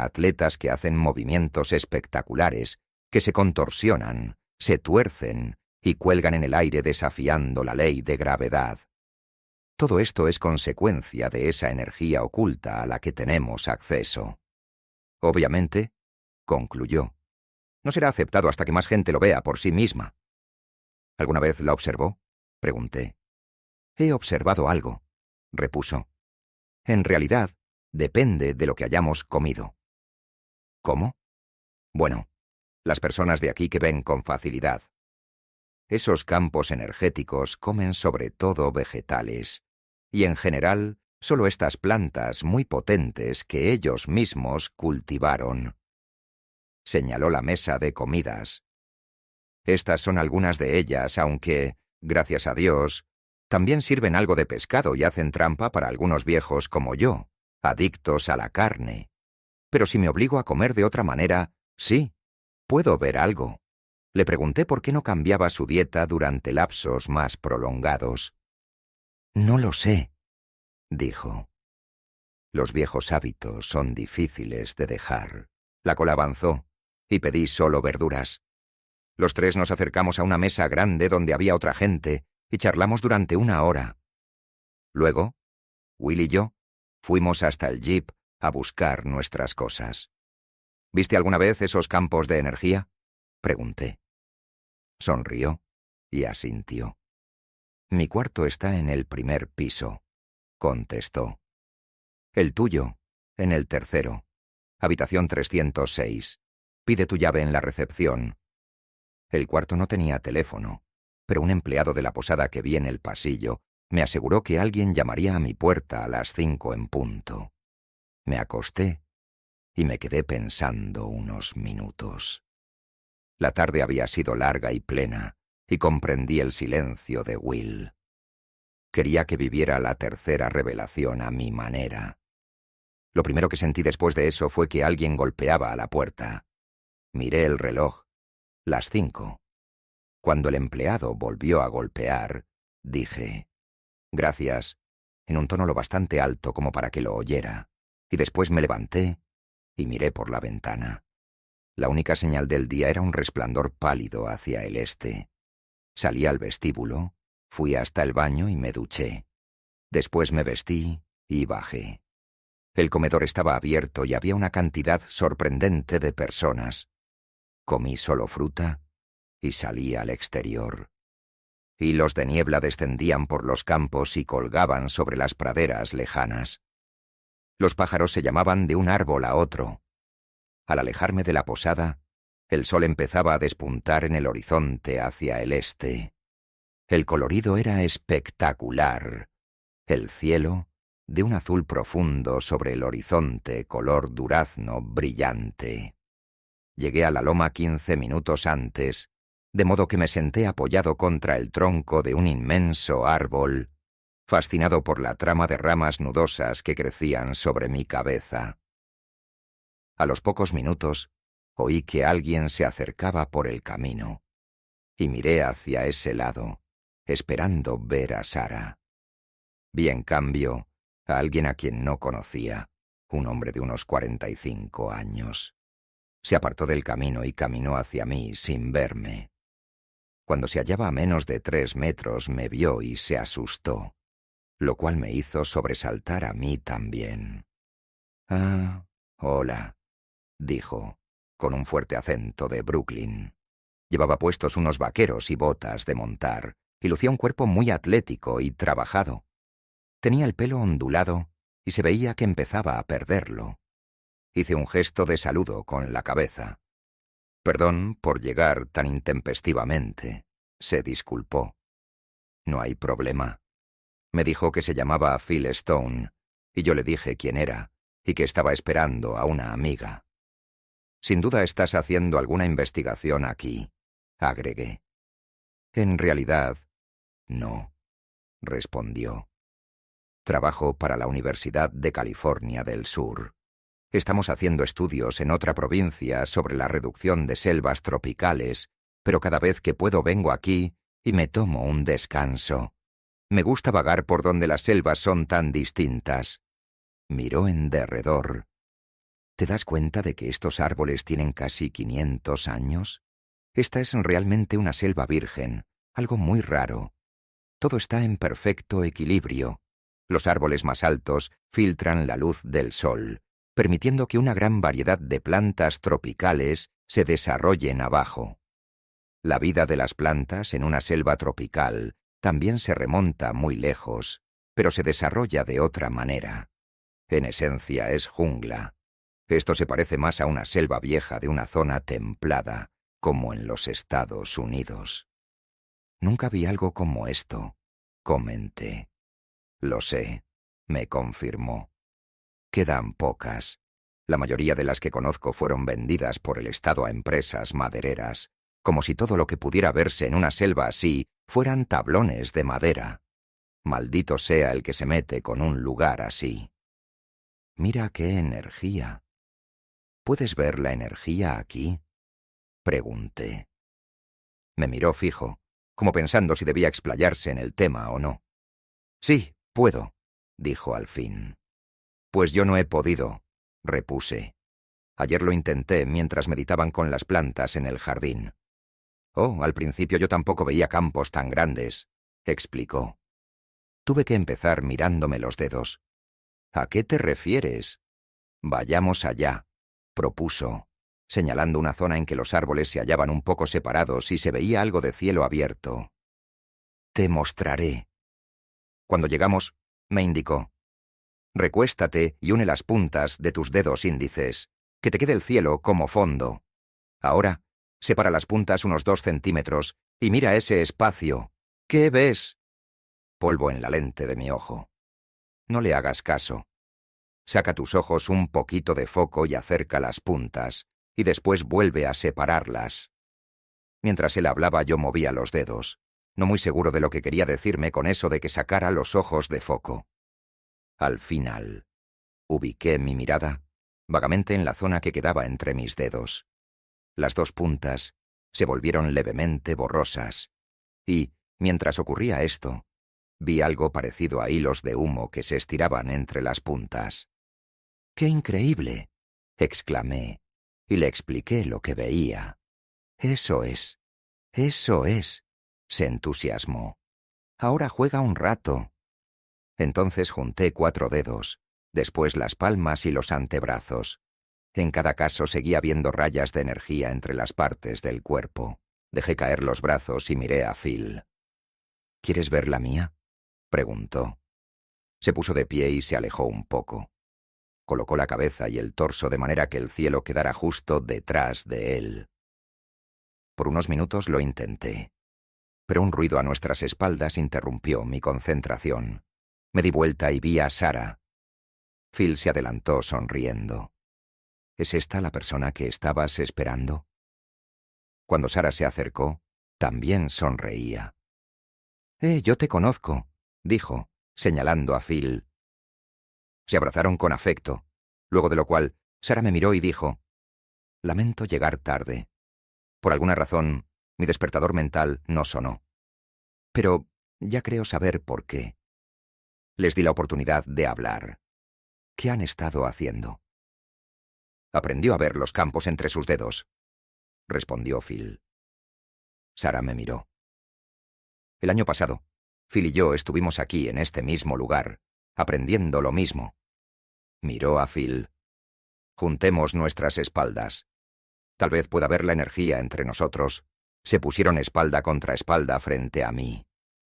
atletas que hacen movimientos espectaculares, que se contorsionan, se tuercen y cuelgan en el aire desafiando la ley de gravedad. Todo esto es consecuencia de esa energía oculta a la que tenemos acceso. Obviamente», concluyó, «no será aceptado hasta que más gente lo vea por sí misma». «¿Alguna vez la observó?», pregunté. «He observado algo», repuso. «En realidad, depende de lo que hayamos comido». «¿Cómo?». «Bueno, las personas de aquí que ven con facilidad. Esos campos energéticos comen sobre todo vegetales, y en general solo estas plantas muy potentes que ellos mismos cultivaron». Señaló la mesa de comidas. «Estas son algunas de ellas, aunque, gracias a Dios, también sirven algo de pescado y hacen trampa para algunos viejos como yo, adictos a la carne. Pero si me obligo a comer de otra manera, sí, puedo ver algo». Le pregunté por qué no cambiaba su dieta durante lapsos más prolongados. «No lo sé», dijo. «Los viejos hábitos son difíciles de dejar». La cola avanzó y pedí solo verduras. Los 3 nos acercamos a una mesa grande donde había otra gente y charlamos durante 1 hora. Luego, Will y yo fuimos hasta el jeep a buscar nuestras cosas. «¿Viste alguna vez esos campos de energía?», pregunté. Sonrió y asintió. «Mi cuarto está en el primer piso», contestó. «El tuyo, en el tercero. Habitación 306. Pide tu llave en la recepción». El cuarto no tenía teléfono, pero un empleado de la posada que vi en el pasillo me aseguró que alguien llamaría a mi puerta a las 5 en punto. Me acosté y me quedé pensando unos minutos. La tarde había sido larga y plena, y comprendí el silencio de Will. Quería que viviera la tercera revelación a mi manera. Lo primero que sentí después de eso fue que alguien golpeaba a la puerta. Miré el reloj. Las 5. Cuando el empleado volvió a golpear, dije, «Gracias», en un tono lo bastante alto como para que lo oyera, y después me levanté y miré por la ventana. La única señal del día era un resplandor pálido hacia el este. Salí al vestíbulo, fui hasta el baño y me duché. Después me vestí y bajé. El comedor estaba abierto y había una cantidad sorprendente de personas. Comí solo fruta y salí al exterior. Hilos de niebla descendían por los campos y colgaban sobre las praderas lejanas. Los pájaros se llamaban de un árbol a otro. Al alejarme de la posada, el sol empezaba a despuntar en el horizonte hacia el este. El colorido era espectacular. El cielo, de un azul profundo sobre el horizonte color durazno brillante. Llegué a la loma 15 minutos antes, de modo que me senté apoyado contra el tronco de un inmenso árbol, fascinado por la trama de ramas nudosas que crecían sobre mi cabeza. A los pocos minutos, oí que alguien se acercaba por el camino, y miré hacia ese lado, esperando ver a Sara. Vi, en cambio, a alguien a quien no conocía, un hombre de unos 45 años. Se apartó del camino y caminó hacia mí sin verme. Cuando se hallaba a menos de 3 metros me vio y se asustó, lo cual me hizo sobresaltar a mí también. «Ah, hola», dijo, con un fuerte acento de Brooklyn. Llevaba puestos unos vaqueros y botas de montar, y lucía un cuerpo muy atlético y trabajado. Tenía el pelo ondulado y se veía que empezaba a perderlo. Hice un gesto de saludo con la cabeza. «Perdón por llegar tan intempestivamente», se disculpó. «No hay problema». Me dijo que se llamaba Phil Stone, y yo le dije quién era, y que estaba esperando a una amiga. «Sin duda estás haciendo alguna investigación aquí», agregué. «En realidad, no», respondió. «Trabajo para la Universidad de California del Sur. Estamos haciendo estudios en otra provincia sobre la reducción de selvas tropicales, pero cada vez que puedo vengo aquí y me tomo un descanso. Me gusta vagar por donde las selvas son tan distintas». Miró en derredor. ¿Te das cuenta de que estos árboles tienen casi 500 años? Esta es realmente una selva virgen, algo muy raro. Todo está en perfecto equilibrio. Los árboles más altos filtran la luz del sol, permitiendo que una gran variedad de plantas tropicales se desarrollen abajo. La vida de las plantas en una selva tropical también se remonta muy lejos, pero se desarrolla de otra manera. En esencia es jungla. Esto se parece más a una selva vieja de una zona templada, como en los Estados Unidos. «Nunca vi algo como esto», comenté. «Lo sé», me confirmó. «Quedan pocas. La mayoría de las que conozco fueron vendidas por el Estado a empresas madereras, como si todo lo que pudiera verse en una selva así fueran tablones de madera. Maldito sea el que se mete con un lugar así». «Mira qué energía». «¿Puedes ver la energía aquí?», pregunté. Me miró fijo, como pensando si debía explayarse en el tema o no. «Sí, puedo», dijo al fin. «Pues yo no he podido», repuse. «Ayer lo intenté mientras meditaban con las plantas en el jardín». «Oh, al principio yo tampoco veía campos tan grandes», explicó. Tuve que empezar mirándome los dedos. «¿A qué te refieres?» «Vayamos allá», propuso, señalando una zona en que los árboles se hallaban un poco separados y se veía algo de cielo abierto. «Te mostraré». Cuando llegamos, me indicó: «Recuéstate y une las puntas de tus dedos índices, que te quede el cielo como fondo. Ahora, separa las puntas unos 2 centímetros y mira ese espacio. ¿Qué ves?» Polvo en la lente de mi ojo. «No le hagas caso. Saca tus ojos un poquito de foco y acerca las puntas, y después vuelve a separarlas». Mientras él hablaba yo movía los dedos, no muy seguro de lo que quería decirme con eso de que sacara los ojos de foco. Al final, ubiqué mi mirada vagamente en la zona que quedaba entre mis dedos. Las 2 puntas se volvieron levemente borrosas, y, mientras ocurría esto, vi algo parecido a hilos de humo que se estiraban entre las puntas. «¡Qué increíble!», exclamé, y le expliqué lo que veía. «Eso es, se entusiasmó. «Ahora juega un rato». Entonces junté 4 dedos, después las palmas y los antebrazos. En cada caso seguía viendo rayas de energía entre las partes del cuerpo. Dejé caer los brazos y miré a Phil. —¿Quieres ver la mía? —preguntó. Se puso de pie y se alejó un poco. Colocó la cabeza y el torso de manera que el cielo quedara justo detrás de él. Por unos minutos lo intenté, pero un ruido a nuestras espaldas interrumpió mi concentración. Me di vuelta y vi a Sarah. Phil se adelantó sonriendo. —¿Es esta la persona que estabas esperando? Cuando Sarah se acercó, también sonreía. Yo te conozco —dijo, señalando a Phil. Se abrazaron con afecto, luego de lo cual Sarah me miró y dijo: «Lamento llegar tarde. Por alguna razón, mi despertador mental no sonó. Pero ya creo saber por qué». Les di la oportunidad de hablar. «¿Qué han estado haciendo?» «Aprendió a ver los campos entre sus dedos», respondió Phil. Sarah me miró. «El año pasado, Phil y yo estuvimos aquí en este mismo lugar, aprendiendo lo mismo». Miró a Phil. «Juntemos nuestras espaldas. Tal vez pueda ver la energía entre nosotros». Se pusieron espalda contra espalda frente a mí.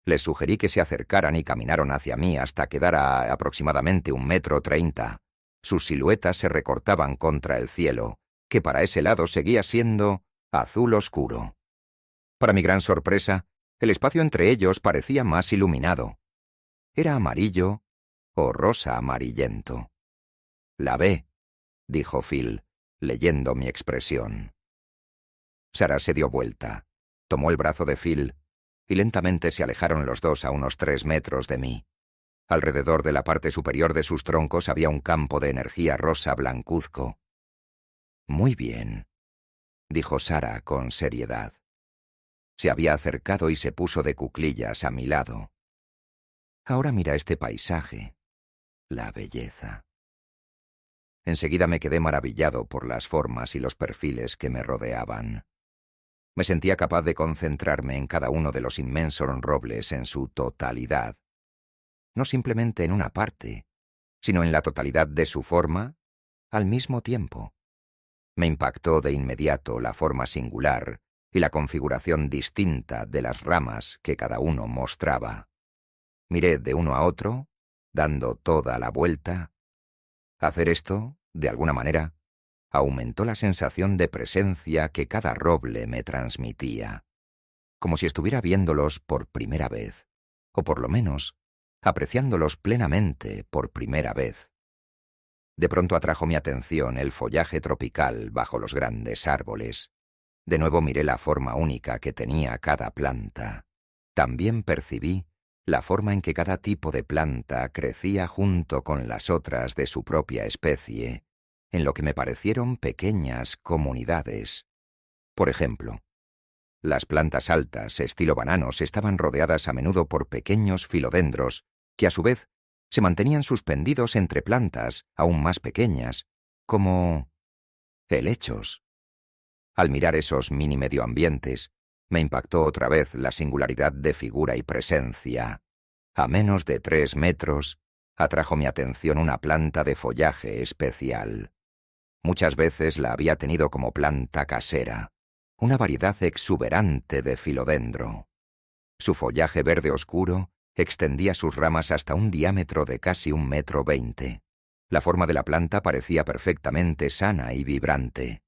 Les sugerí que se acercaran y caminaron hacia mí hasta quedar a aproximadamente 1,30 m. Sus siluetas se recortaban contra el cielo, que para ese lado seguía siendo azul oscuro. Para mi gran sorpresa, el espacio entre ellos parecía más iluminado. Era amarillo o rosa amarillento. «La ve», dijo Phil, leyendo mi expresión. Sarah se dio vuelta, tomó el brazo de Phil y lentamente se alejaron los dos a unos 3 metros de mí. Alrededor de la parte superior de sus troncos había un campo de energía rosa blancuzco. «Muy bien», dijo Sarah con seriedad. Se había acercado y se puso de cuclillas a mi lado. «Ahora mira este paisaje, la belleza». Enseguida me quedé maravillado por las formas y los perfiles que me rodeaban. Me sentía capaz de concentrarme en cada uno de los inmensos robles en su totalidad. No simplemente en una parte, sino en la totalidad de su forma, al mismo tiempo. Me impactó de inmediato la forma singular y la configuración distinta de las ramas que cada uno mostraba. Miré de uno a otro, dando toda la vuelta. Hacer esto, de alguna manera, aumentó la sensación de presencia que cada roble me transmitía, como si estuviera viéndolos por primera vez, o por lo menos, apreciándolos plenamente por primera vez. De pronto atrajo mi atención el follaje tropical bajo los grandes árboles. De nuevo miré la forma única que tenía cada planta. También percibí la forma en que cada tipo de planta crecía junto con las otras de su propia especie, en lo que me parecieron pequeñas comunidades. Por ejemplo, las plantas altas, estilo bananos, estaban rodeadas a menudo por pequeños filodendros, que a su vez se mantenían suspendidos entre plantas aún más pequeñas, como helechos. Al mirar esos mini medioambientes, me impactó otra vez la singularidad de figura y presencia. A menos de 3 metros, atrajo mi atención una planta de follaje especial. Muchas veces la había tenido como planta casera, una variedad exuberante de filodendro. Su follaje verde oscuro extendía sus ramas hasta un diámetro de casi 1,20 m. La forma de la planta parecía perfectamente sana y vibrante.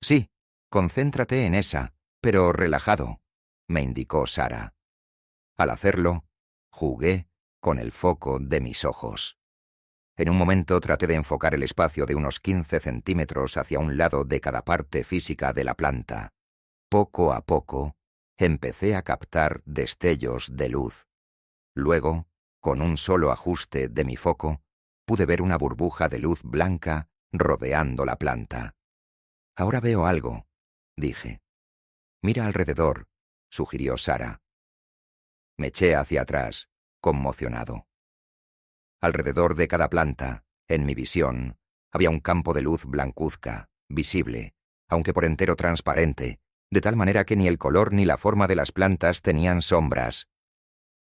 «Sí, concéntrate en esa, pero relajado», me indicó Sarah. Al hacerlo, jugué con el foco de mis ojos. En un momento traté de enfocar el espacio de unos 15 centímetros hacia un lado de cada parte física de la planta. Poco a poco, empecé a captar destellos de luz. Luego, con un solo ajuste de mi foco, pude ver una burbuja de luz blanca rodeando la planta. «Ahora veo algo», dije. «Mira alrededor», sugirió Sarah. Me eché hacia atrás, conmocionado. Alrededor de cada planta, en mi visión, había un campo de luz blancuzca, visible, aunque por entero transparente, de tal manera que ni el color ni la forma de las plantas tenían sombras.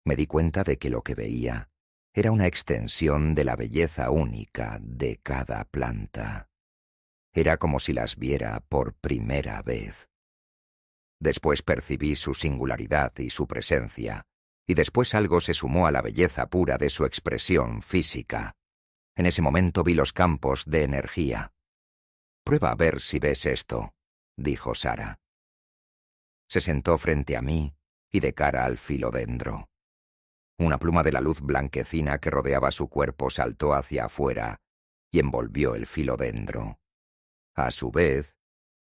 Me di cuenta de que lo que veía era una extensión de la belleza única de cada planta. Era como si las viera por primera vez. Después percibí su singularidad y su presencia, y después algo se sumó a la belleza pura de su expresión física. En ese momento vi los campos de energía. «Prueba a ver si ves esto», dijo Sara. Se sentó frente a mí y de cara al filodendro. Una pluma de la luz blanquecina que rodeaba su cuerpo saltó hacia afuera y envolvió el filodendro. A su vez,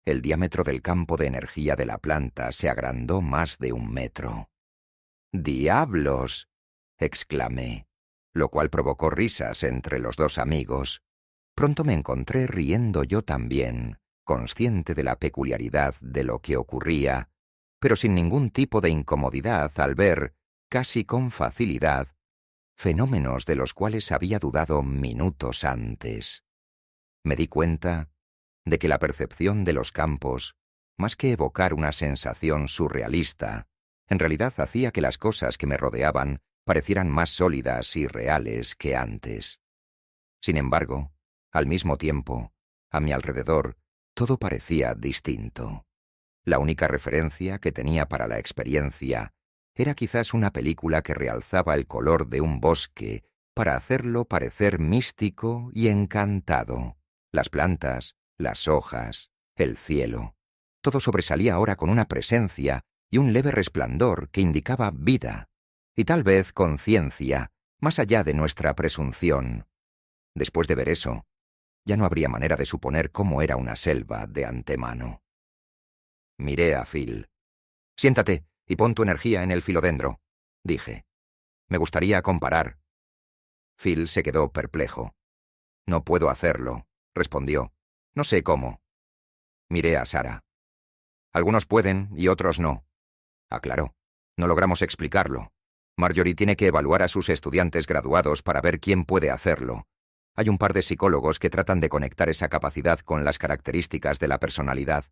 el diámetro del campo de energía de la planta se agrandó más de 1 metro. «¡Diablos!», exclamé, lo cual provocó risas entre los dos amigos. Pronto me encontré riendo yo también, consciente de la peculiaridad de lo que ocurría, pero sin ningún tipo de incomodidad al ver, casi con facilidad, fenómenos de los cuales había dudado minutos antes. Me di cuenta de que la percepción de los campos, más que evocar una sensación surrealista, en realidad hacía que las cosas que me rodeaban parecieran más sólidas y reales que antes. Sin embargo, al mismo tiempo, a mi alrededor, todo parecía distinto. La única referencia que tenía para la experiencia era quizás una película que realzaba el color de un bosque para hacerlo parecer místico y encantado. Las plantas, las hojas, el cielo, todo sobresalía ahora con una presencia y un leve resplandor que indicaba vida, y tal vez conciencia, más allá de nuestra presunción. Después de ver eso, ya no habría manera de suponer cómo era una selva de antemano. Miré a Phil. «Siéntate y pon tu energía en el filodendro», dije. «Me gustaría comparar». Phil se quedó perplejo. «No puedo hacerlo», respondió. «No sé cómo». Miré a Sara. «Algunos pueden y otros no», aclaró. «No logramos explicarlo. Marjorie tiene que evaluar a sus estudiantes graduados para ver quién puede hacerlo. Hay un par de psicólogos que tratan de conectar esa capacidad con las características de la personalidad,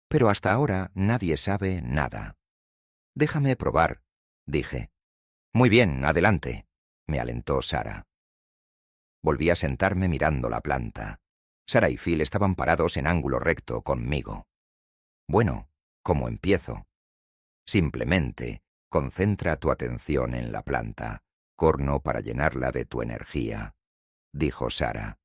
pero hasta ahora nadie sabe nada». «Déjame probar», dije. «Muy bien, adelante», me alentó Sara. Volví a sentarme mirando la planta. Sara y Phil estaban parados en ángulo recto conmigo. «Bueno, ¿cómo empiezo?» «Simplemente, concentra tu atención en la planta, corno para llenarla de tu energía», dijo Sara.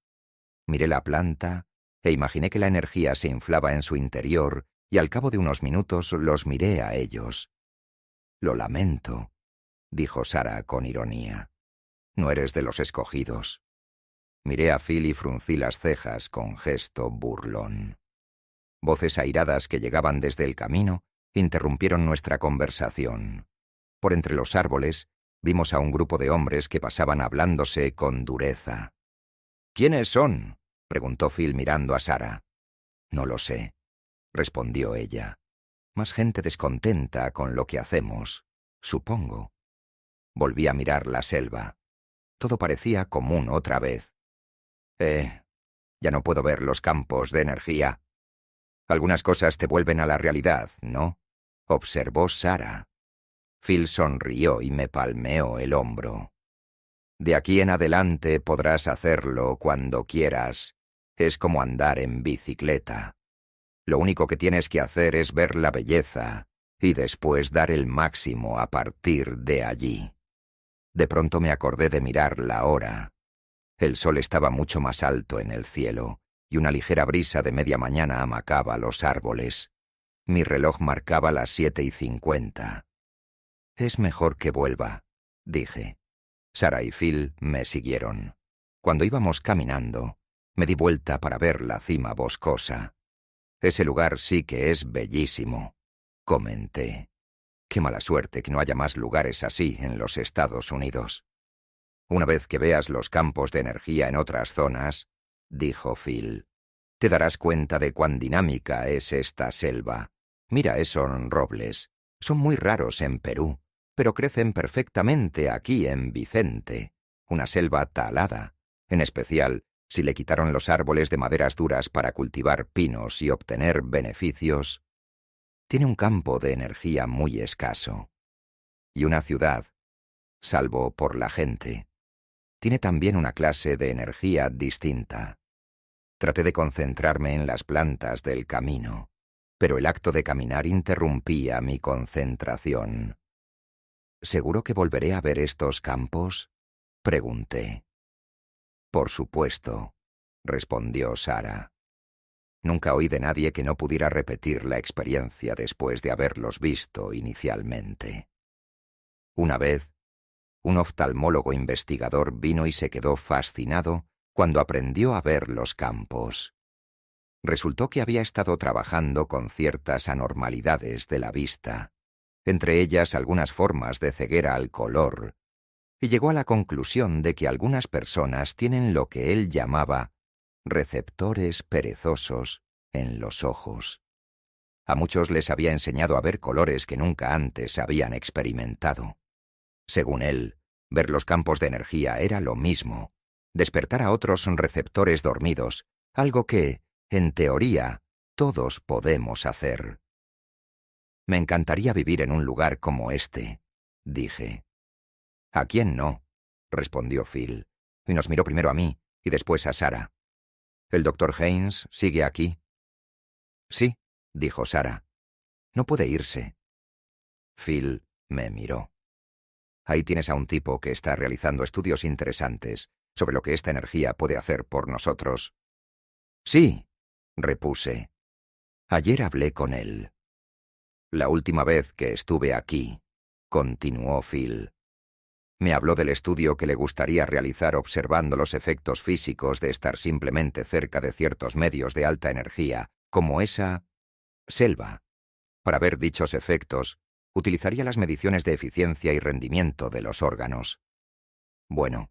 Miré la planta e imaginé que la energía se inflaba en su interior y al cabo de unos minutos los miré a ellos. «Lo lamento», dijo Sara con ironía. «No eres de los escogidos». Miré a Phil y fruncí las cejas con gesto burlón. Voces airadas que llegaban desde el camino interrumpieron nuestra conversación. Por entre los árboles vimos a un grupo de hombres que pasaban hablándose con dureza. «¿Quiénes son?», preguntó Phil mirando a Sara. «No lo sé», respondió ella. «Más gente descontenta con lo que hacemos, supongo». Volví a mirar la selva. Todo parecía común otra vez. Ya no puedo ver los campos de energía». «Algunas cosas te vuelven a la realidad, ¿no?», observó Sara. Phil sonrió y me palmeó el hombro. «De aquí en adelante podrás hacerlo cuando quieras. Es como andar en bicicleta. Lo único que tienes que hacer es ver la belleza y después dar el máximo a partir de allí». De pronto me acordé de mirar la hora. El sol estaba mucho más alto en el cielo, y una ligera brisa de media mañana amacaba los árboles. Mi reloj marcaba las 7:50. «Es mejor que vuelva», dije. Sara y Phil me siguieron. Cuando íbamos caminando, me di vuelta para ver la cima boscosa. «Ese lugar sí que es bellísimo», comenté. «Qué mala suerte que no haya más lugares así en los Estados Unidos». «Una vez que veas los campos de energía en otras zonas», dijo Phil, «te darás cuenta de cuán dinámica es esta selva. Mira esos robles. Son muy raros en Perú, pero crecen perfectamente aquí en Vicente, una selva talada, en especial si le quitaron los árboles de maderas duras para cultivar pinos y obtener beneficios. Tiene un campo de energía muy escaso. Y una ciudad, salvo por la gente, tiene también una clase de energía distinta. Traté de concentrarme en las plantas del camino, pero el acto de caminar interrumpía mi concentración. ¿Seguro que volveré a ver estos campos?, pregunté. Por supuesto, respondió Sara. Nunca oí de nadie que no pudiera repetir la experiencia después de haberlos visto inicialmente. Una vez, un oftalmólogo investigador vino y se quedó fascinado cuando aprendió a ver los campos. Resultó que había estado trabajando con ciertas anormalidades de la vista, entre ellas algunas formas de ceguera al color, y llegó a la conclusión de que algunas personas tienen lo que él llamaba receptores perezosos en los ojos. A muchos les había enseñado a ver colores que nunca antes habían experimentado. Según él, ver los campos de energía era lo mismo, despertar a otros receptores dormidos, algo que, en teoría, todos podemos hacer. Me encantaría vivir en un lugar como este, dije. ¿A quién no?, respondió Phil, y nos miró primero a mí y después a Sara. ¿El Dr. Haynes sigue aquí? Sí, dijo Sara. No puede irse. Phil me miró. Ahí tienes a un tipo que está realizando estudios interesantes sobre lo que esta energía puede hacer por nosotros. Sí, repuse. Ayer hablé con él. La última vez que estuve aquí, continuó Phil, me habló del estudio que le gustaría realizar observando los efectos físicos de estar simplemente cerca de ciertos medios de alta energía, como esa selva. Para ver dichos efectos, utilizaría las mediciones de eficiencia y rendimiento de los órganos. Bueno,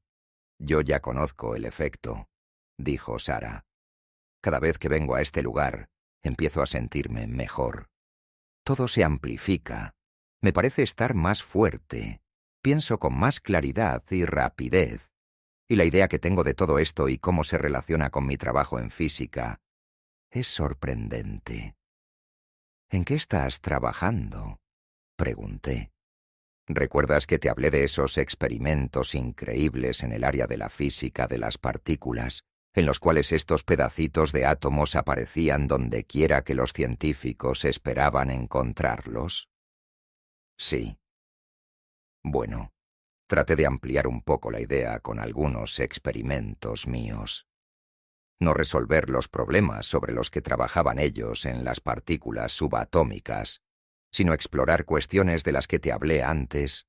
yo ya conozco el efecto, dijo Sara. Cada vez que vengo a este lugar, empiezo a sentirme mejor. Todo se amplifica. Me parece estar más fuerte. Pienso con más claridad y rapidez. Y la idea que tengo de todo esto y cómo se relaciona con mi trabajo en física es sorprendente. ¿En qué estás trabajando?, pregunté. ¿Recuerdas que te hablé de esos experimentos increíbles en el área de la física de las partículas, en los cuales estos pedacitos de átomos aparecían donde quiera que los científicos esperaban encontrarlos? Sí. Bueno, traté de ampliar un poco la idea con algunos experimentos míos. No resolver los problemas sobre los que trabajaban ellos en las partículas subatómicas, sino explorar cuestiones de las que te hablé antes.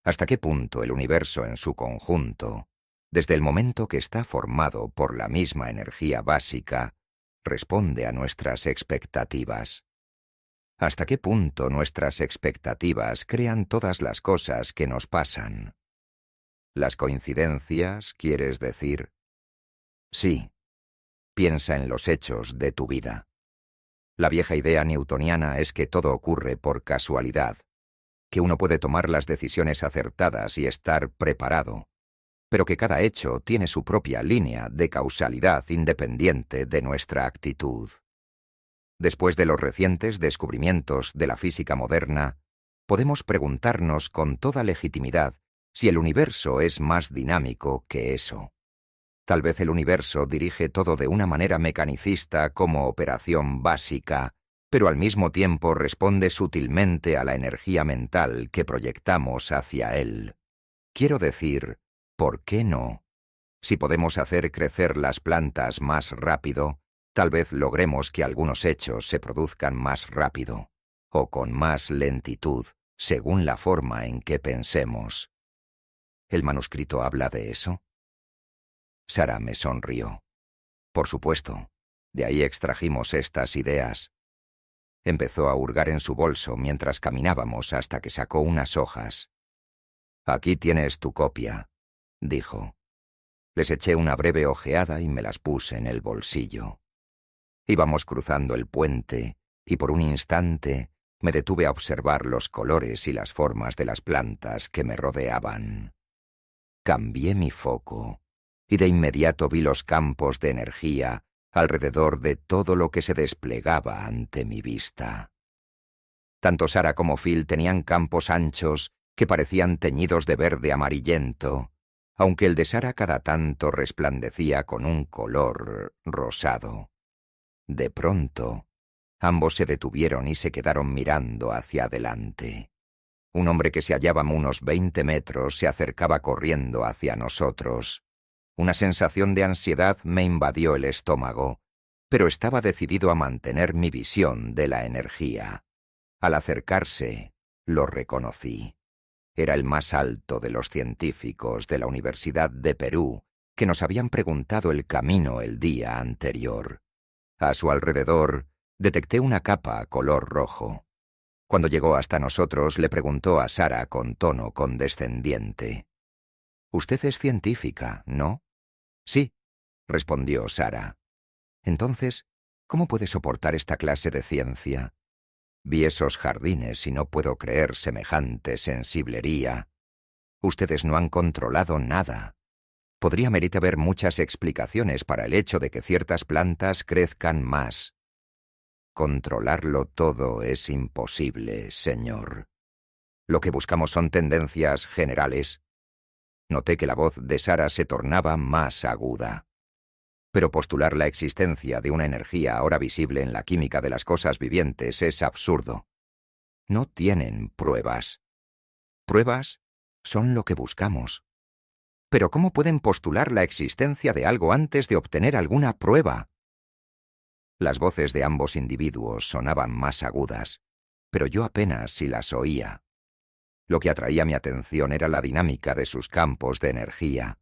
¿Hasta qué punto el universo en su conjunto, desde el momento que está formado por la misma energía básica, responde a nuestras expectativas? ¿Hasta qué punto nuestras expectativas crean todas las cosas que nos pasan? ¿Las coincidencias, quieres decir? Sí. Piensa en los hechos de tu vida. La vieja idea newtoniana es que todo ocurre por casualidad, que uno puede tomar las decisiones acertadas y estar preparado, pero que cada hecho tiene su propia línea de causalidad independiente de nuestra actitud. Después de los recientes descubrimientos de la física moderna, podemos preguntarnos con toda legitimidad si el universo es más dinámico que eso. Tal vez el universo dirige todo de una manera mecanicista como operación básica, pero al mismo tiempo responde sutilmente a la energía mental que proyectamos hacia él. Quiero decir, ¿por qué no? Si podemos hacer crecer las plantas más rápido, tal vez logremos que algunos hechos se produzcan más rápido, o con más lentitud, según la forma en que pensemos. ¿El manuscrito habla de eso? Sara me sonrió. Por supuesto, de ahí extrajimos estas ideas. Empezó a hurgar en su bolso mientras caminábamos hasta que sacó unas hojas. Aquí tienes tu copia, dijo. Les eché una breve ojeada y me las puse en el bolsillo. Íbamos cruzando el puente y por un instante me detuve a observar los colores y las formas de las plantas que me rodeaban. Cambié mi foco y de inmediato vi los campos de energía alrededor de todo lo que se desplegaba ante mi vista. Tanto Sara como Phil tenían campos anchos que parecían teñidos de verde amarillento, aunque el de Sara cada tanto resplandecía con un color rosado. De pronto, ambos se detuvieron y se quedaron mirando hacia adelante. Un hombre que se hallaba a unos 20 metros se acercaba corriendo hacia nosotros. Una sensación de ansiedad me invadió el estómago, pero estaba decidido a mantener mi visión de la energía. Al acercarse, lo reconocí. Era el más alto de los científicos de la Universidad de Perú, que nos habían preguntado el camino el día anterior. A su alrededor, detecté una capa color rojo. Cuando llegó hasta nosotros, le preguntó a Sara con tono condescendiente. «Usted es científica, ¿no?» «Sí», respondió Sara. «Entonces, ¿cómo puede soportar esta clase de ciencia? Vi esos jardines y no puedo creer semejante sensiblería. Ustedes no han controlado nada. Podría merecer haber muchas explicaciones para el hecho de que ciertas plantas crezcan más. Controlarlo todo es imposible, señor. Lo que buscamos son tendencias generales». Noté que la voz de Sara se tornaba más aguda. Pero postular la existencia de una energía ahora visible en la química de las cosas vivientes es absurdo. No tienen pruebas. Pruebas son lo que buscamos. Pero ¿cómo pueden postular la existencia de algo antes de obtener alguna prueba? Las voces de ambos individuos sonaban más agudas, pero yo apenas si las oía. Lo que atraía mi atención era la dinámica de sus campos de energía.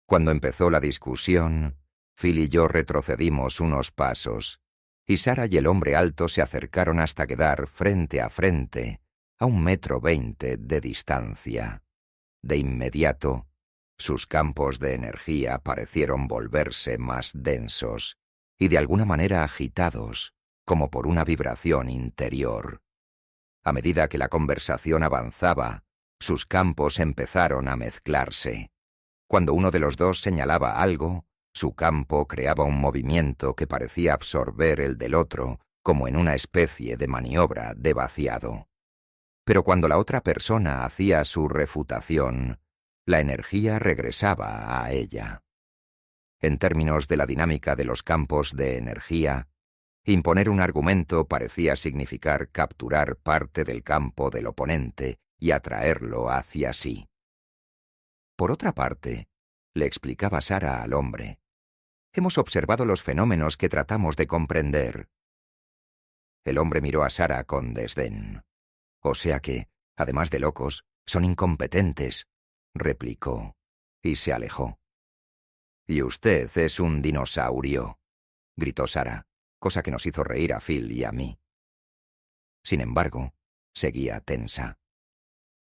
Cuando empezó la discusión, Phil y yo retrocedimos unos pasos, y Sara y el hombre alto se acercaron hasta quedar frente a frente, a 1,20 m de distancia. De inmediato, sus campos de energía parecieron volverse más densos y de alguna manera agitados, como por una vibración interior. A medida que la conversación avanzaba, sus campos empezaron a mezclarse. Cuando uno de los dos señalaba algo, su campo creaba un movimiento que parecía absorber el del otro, como en una especie de maniobra de vaciado. Pero cuando la otra persona hacía su refutación, la energía regresaba a ella. En términos de la dinámica de los campos de energía, imponer un argumento parecía significar capturar parte del campo del oponente y atraerlo hacia sí. Por otra parte, le explicaba Sara al hombre, hemos observado los fenómenos que tratamos de comprender. El hombre miró a Sara con desdén. O sea que, además de locos, son incompetentes, replicó, y se alejó. «Y usted es un dinosaurio», gritó Sara, cosa que nos hizo reír a Phil y a mí. Sin embargo, seguía tensa.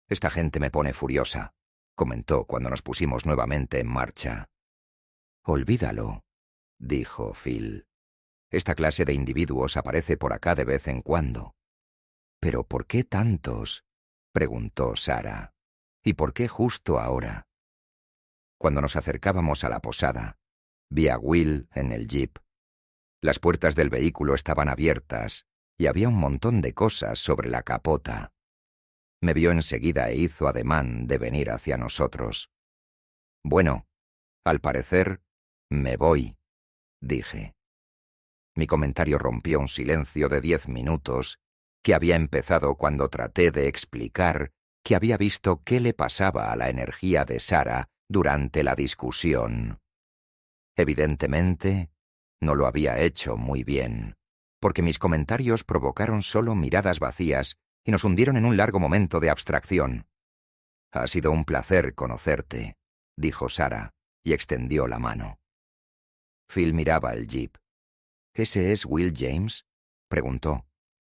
«Esta gente me pone furiosa», comentó cuando nos pusimos nuevamente en marcha. «Olvídalo», dijo Phil. «Esta clase de individuos aparece por acá de vez en cuando». «¿Pero por qué tantos?», preguntó Sara. «¿Y por qué justo ahora?». Cuando nos acercábamos a la posada, vi a Will en el jeep. Las puertas del vehículo estaban abiertas y había un montón de cosas sobre la capota. Me vio enseguida e hizo ademán de venir hacia nosotros. «Bueno, al parecer, me voy», dije. Mi comentario rompió un silencio de 10 minutos que había empezado cuando traté de explicar que había visto qué le pasaba a la energía de Sara durante la discusión. Evidentemente, no lo había hecho muy bien, porque mis comentarios provocaron solo miradas vacías y nos hundieron en un largo momento de abstracción. «Ha sido un placer conocerte», dijo Sara, y extendió la mano. Phil miraba el jeep. «¿Ese es Will James?», preguntó.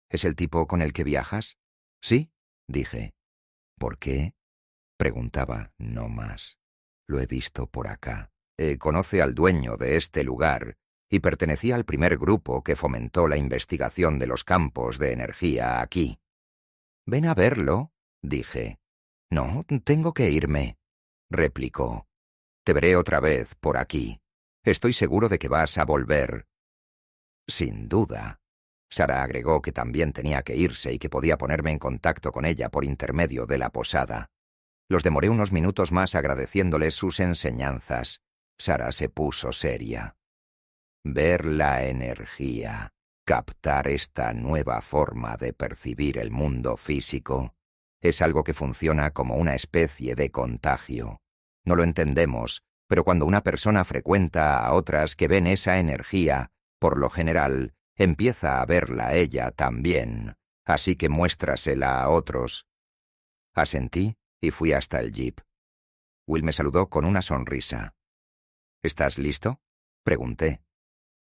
«¿Es el tipo con el que viajas?». «Sí», dije. «¿Por qué?», preguntaba, no más. «Lo he visto por acá. Conoce al dueño de este lugar y pertenecía al primer grupo que fomentó la investigación de los campos de energía aquí». «Ven a verlo», dije. «No, tengo que irme», replicó. «Te veré otra vez por aquí. Estoy seguro de que vas a volver». «Sin duda». Sara agregó que también tenía que irse y que podía ponerme en contacto con ella por intermedio de la posada. Los demoré unos minutos más agradeciéndoles sus enseñanzas. Sara se puso seria. Ver la energía, captar esta nueva forma de percibir el mundo físico, es algo que funciona como una especie de contagio. No lo entendemos, pero cuando una persona frecuenta a otras que ven esa energía, por lo general, empieza a verla ella también, así que muéstrasela a otros. Asentí y fui hasta el jeep. Will me saludó con una sonrisa. ¿Estás listo?, pregunté.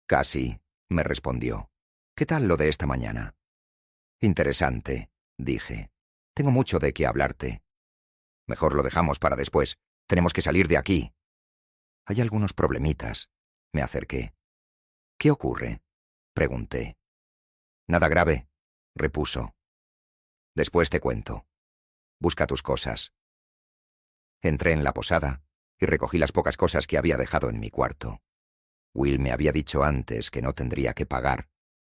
Casi, me respondió. ¿Qué tal lo de esta mañana? Interesante, dije. Tengo mucho de qué hablarte. Mejor lo dejamos para después. Tenemos que salir de aquí. Hay algunos problemitas. Me acerqué. ¿Qué ocurre?, pregunté. Nada grave, repuso. Después te cuento. Busca tus cosas. Entré en la posada y recogí las pocas cosas que había dejado en mi cuarto. Will me había dicho antes que no tendría que pagar,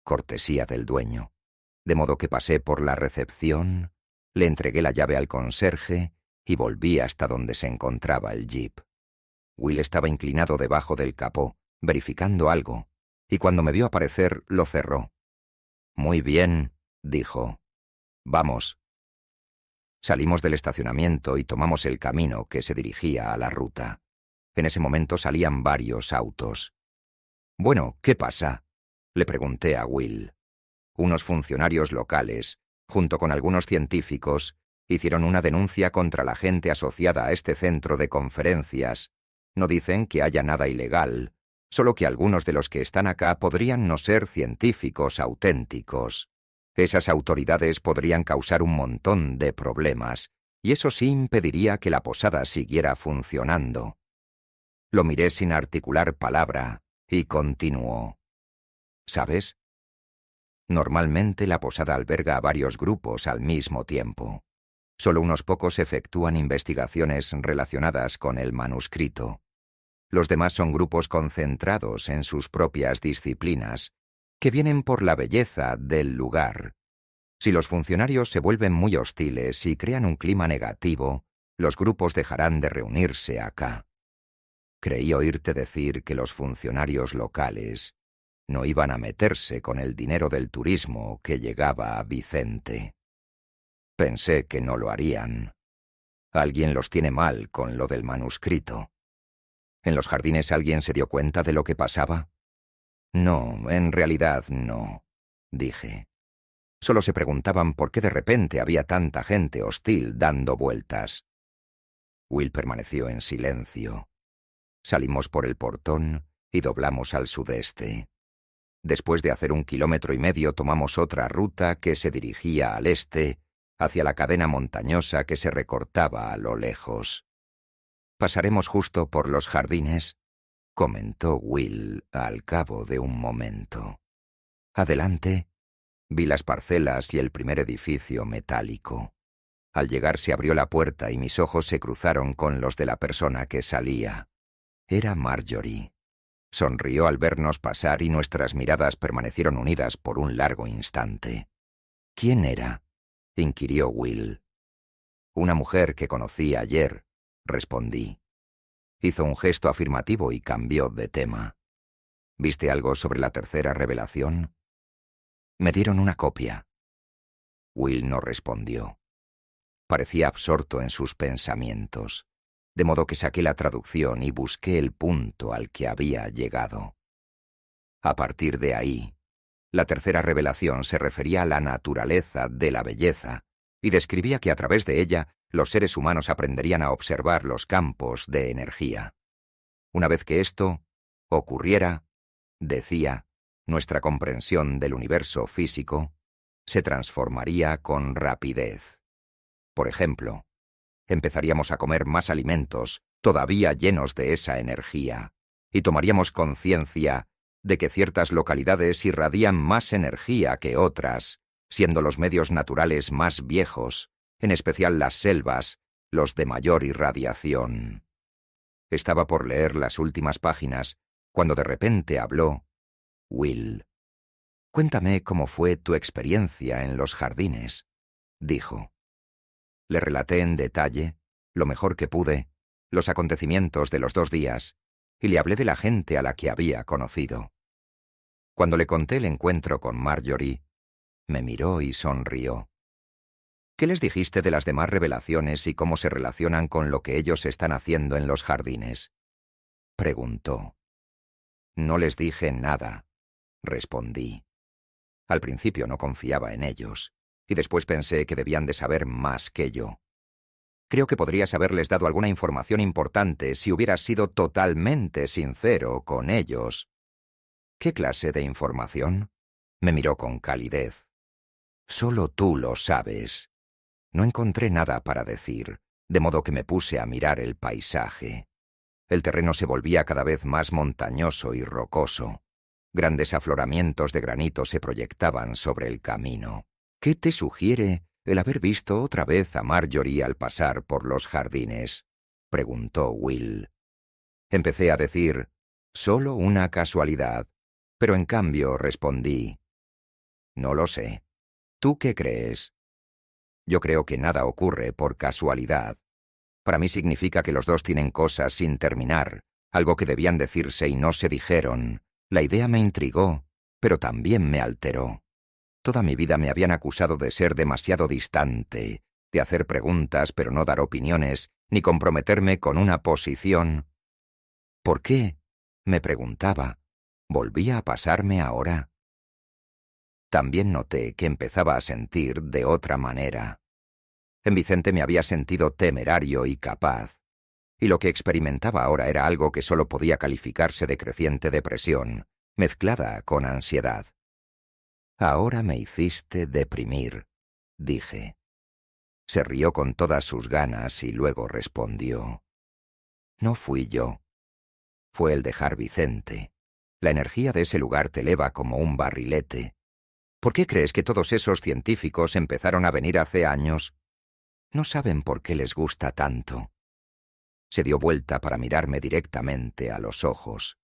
cortesía del dueño. De modo que pasé por la recepción, le entregué la llave al conserje y volví hasta donde se encontraba el jeep. Will estaba inclinado debajo del capó, verificando algo, y cuando me vio aparecer, lo cerró. Muy bien, dijo. Vamos. Salimos del estacionamiento y tomamos el camino que se dirigía a la ruta. En ese momento salían varios autos. Bueno, ¿qué pasa?, le pregunté a Will. Unos funcionarios locales, junto con algunos científicos, hicieron una denuncia contra la gente asociada a este centro de conferencias. No dicen que haya nada ilegal, solo que algunos de los que están acá podrían no ser científicos auténticos. Esas autoridades podrían causar un montón de problemas, y eso sí impediría que la posada siguiera funcionando. Lo miré sin articular palabra, y continuó. ¿Sabes? Normalmente la posada alberga a varios grupos al mismo tiempo. Solo unos pocos efectúan investigaciones relacionadas con el manuscrito. Los demás son grupos concentrados en sus propias disciplinas, que vienen por la belleza del lugar. Si los funcionarios se vuelven muy hostiles y crean un clima negativo, los grupos dejarán de reunirse acá. Creí oírte decir que los funcionarios locales no iban a meterse con el dinero del turismo que llegaba a Vicente. Pensé que no lo harían. Alguien los tiene mal con lo del manuscrito. ¿En los jardines alguien se dio cuenta de lo que pasaba? No, en realidad no, dije. Solo se preguntaban por qué de repente había tanta gente hostil dando vueltas. Will permaneció en silencio. Salimos por el portón y doblamos al sudeste. Después de hacer 1,5 kilómetros tomamos otra ruta que se dirigía al este, hacia la cadena montañosa que se recortaba a lo lejos. «Pasaremos justo por los jardines», comentó Will al cabo de un momento. Adelante, vi las parcelas y el primer edificio metálico. Al llegar se abrió la puerta y mis ojos se cruzaron con los de la persona que salía. Era Marjorie. Sonrió al vernos pasar y nuestras miradas permanecieron unidas por un largo instante. «¿Quién era?», inquirió Will. «Una mujer que conocí ayer», respondí. Hizo un gesto afirmativo y cambió de tema. «¿Viste algo sobre la tercera revelación?». «Me dieron una copia». Will no respondió. Parecía absorto en sus pensamientos, de modo que saqué la traducción y busqué el punto al que había llegado. A partir de ahí, la tercera revelación se refería a la naturaleza de la belleza y describía que a través de ella los seres humanos aprenderían a observar los campos de energía. Una vez que esto ocurriera, decía, nuestra comprensión del universo físico se transformaría con rapidez. Por ejemplo, empezaríamos a comer más alimentos todavía llenos de esa energía y tomaríamos conciencia de que ciertas localidades irradian más energía que otras, siendo los medios naturales más viejos, en especial las selvas, los de mayor irradiación. Estaba por leer las últimas páginas cuando de repente habló Will. «Cuéntame cómo fue tu experiencia en los jardines», dijo. Le relaté en detalle lo mejor que pude, los acontecimientos de los 2 días, y le hablé de la gente a la que había conocido. Cuando le conté el encuentro con Marjorie, me miró y sonrió. ¿Qué les dijiste de las demás revelaciones y cómo se relacionan con lo que ellos están haciendo en los jardines? Preguntó. No les dije nada, respondí. Al principio no confiaba en ellos, y después pensé que debían de saber más que yo. Creo que podrías haberles dado alguna información importante si hubieras sido totalmente sincero con ellos. ¿Qué clase de información? Me miró con calidez. Solo tú lo sabes. No encontré nada para decir, de modo que me puse a mirar el paisaje. El terreno se volvía cada vez más montañoso y rocoso. Grandes afloramientos de granito se proyectaban sobre el camino. ¿Qué te sugiere el haber visto otra vez a Marjorie al pasar por los jardines? Preguntó Will. Empecé a decir, solo una casualidad, pero en cambio respondí, no lo sé. ¿Tú qué crees? Yo creo que nada ocurre por casualidad. Para mí significa que los dos tienen cosas sin terminar, algo que debían decirse y no se dijeron. La idea me intrigó, pero también me alteró. Toda mi vida me habían acusado de ser demasiado distante, de hacer preguntas pero no dar opiniones, ni comprometerme con una posición. ¿Por qué? Me preguntaba. ¿Volvía a pasarme ahora? También noté que empezaba a sentir de otra manera. En Vicente me había sentido temerario y capaz, y lo que experimentaba ahora era algo que solo podía calificarse de creciente depresión, mezclada con ansiedad. Ahora me hiciste deprimir, dije. Se rió con todas sus ganas y luego respondió. No fui yo. Fue el dejar Vicente. La energía de ese lugar te eleva como un barrilete. ¿Por qué crees que todos esos científicos empezaron a venir hace años? No saben por qué les gusta tanto. Se dio vuelta para mirarme directamente a los ojos.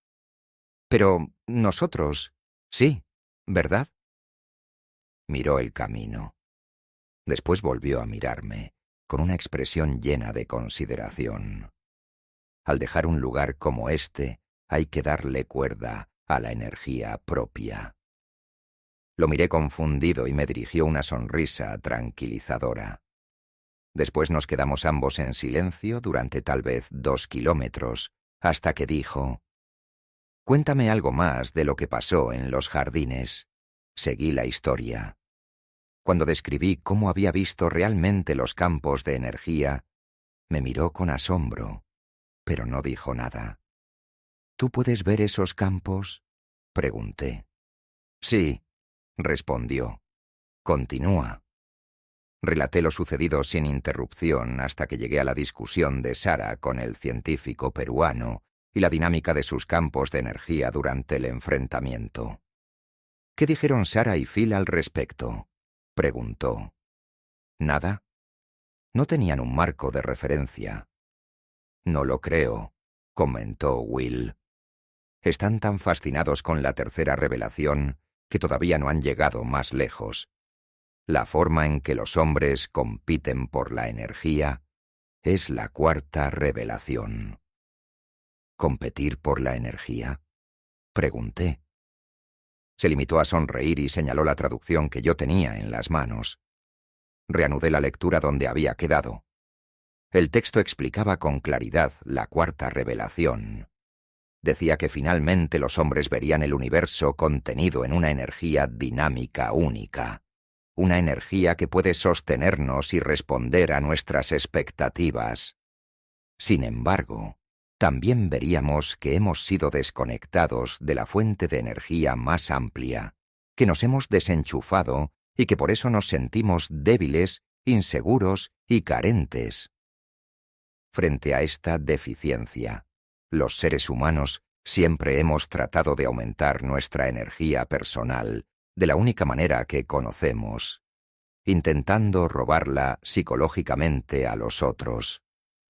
Pero nosotros, sí, ¿verdad? Miró el camino. Después volvió a mirarme, con una expresión llena de consideración. Al dejar un lugar como este, hay que darle cuerda a la energía propia. Lo miré confundido y me dirigió una sonrisa tranquilizadora. Después nos quedamos ambos en silencio durante tal vez 2 kilómetros, hasta que dijo: «Cuéntame algo más de lo que pasó en los jardines». Seguí la historia. Cuando describí cómo había visto realmente los campos de energía, me miró con asombro, pero no dijo nada. «¿Tú puedes ver esos campos?», pregunté. «Sí», respondió. «Continúa». Relaté lo sucedido sin interrupción hasta que llegué a la discusión de Sara con el científico peruano y la dinámica de sus campos de energía durante el enfrentamiento. «¿Qué dijeron Sara y Phil al respecto?», preguntó. «Nada. No tenían un marco de referencia». «No lo creo», comentó Will. «Están tan fascinados con la tercera revelación que todavía no han llegado más lejos. La forma en que los hombres compiten por la energía es la cuarta revelación». «¿Competir por la energía?», pregunté. Se limitó a sonreír y señaló la traducción que yo tenía en las manos. Reanudé la lectura donde había quedado. El texto explicaba con claridad la cuarta revelación. Decía que finalmente los hombres verían el universo contenido en una energía dinámica única, una energía que puede sostenernos y responder a nuestras expectativas. Sin embargo, también veríamos que hemos sido desconectados de la fuente de energía más amplia, que nos hemos desenchufado y que por eso nos sentimos débiles, inseguros y carentes. Frente a esta deficiencia, los seres humanos siempre hemos tratado de aumentar nuestra energía personal de la única manera que conocemos, intentando robarla psicológicamente a los otros,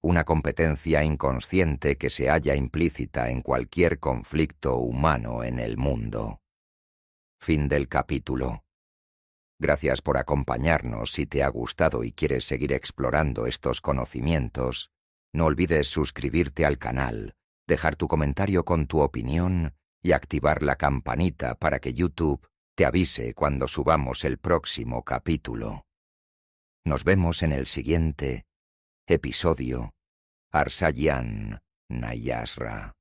una competencia inconsciente que se halla implícita en cualquier conflicto humano en el mundo. Fin del capítulo. Gracias por acompañarnos. Si te ha gustado y quieres seguir explorando estos conocimientos, no olvides suscribirte al canal, dejar tu comentario con tu opinión y activar la campanita para que YouTube te avise cuando subamos el próximo capítulo. Nos vemos en el siguiente episodio. Arsayan Nayasra.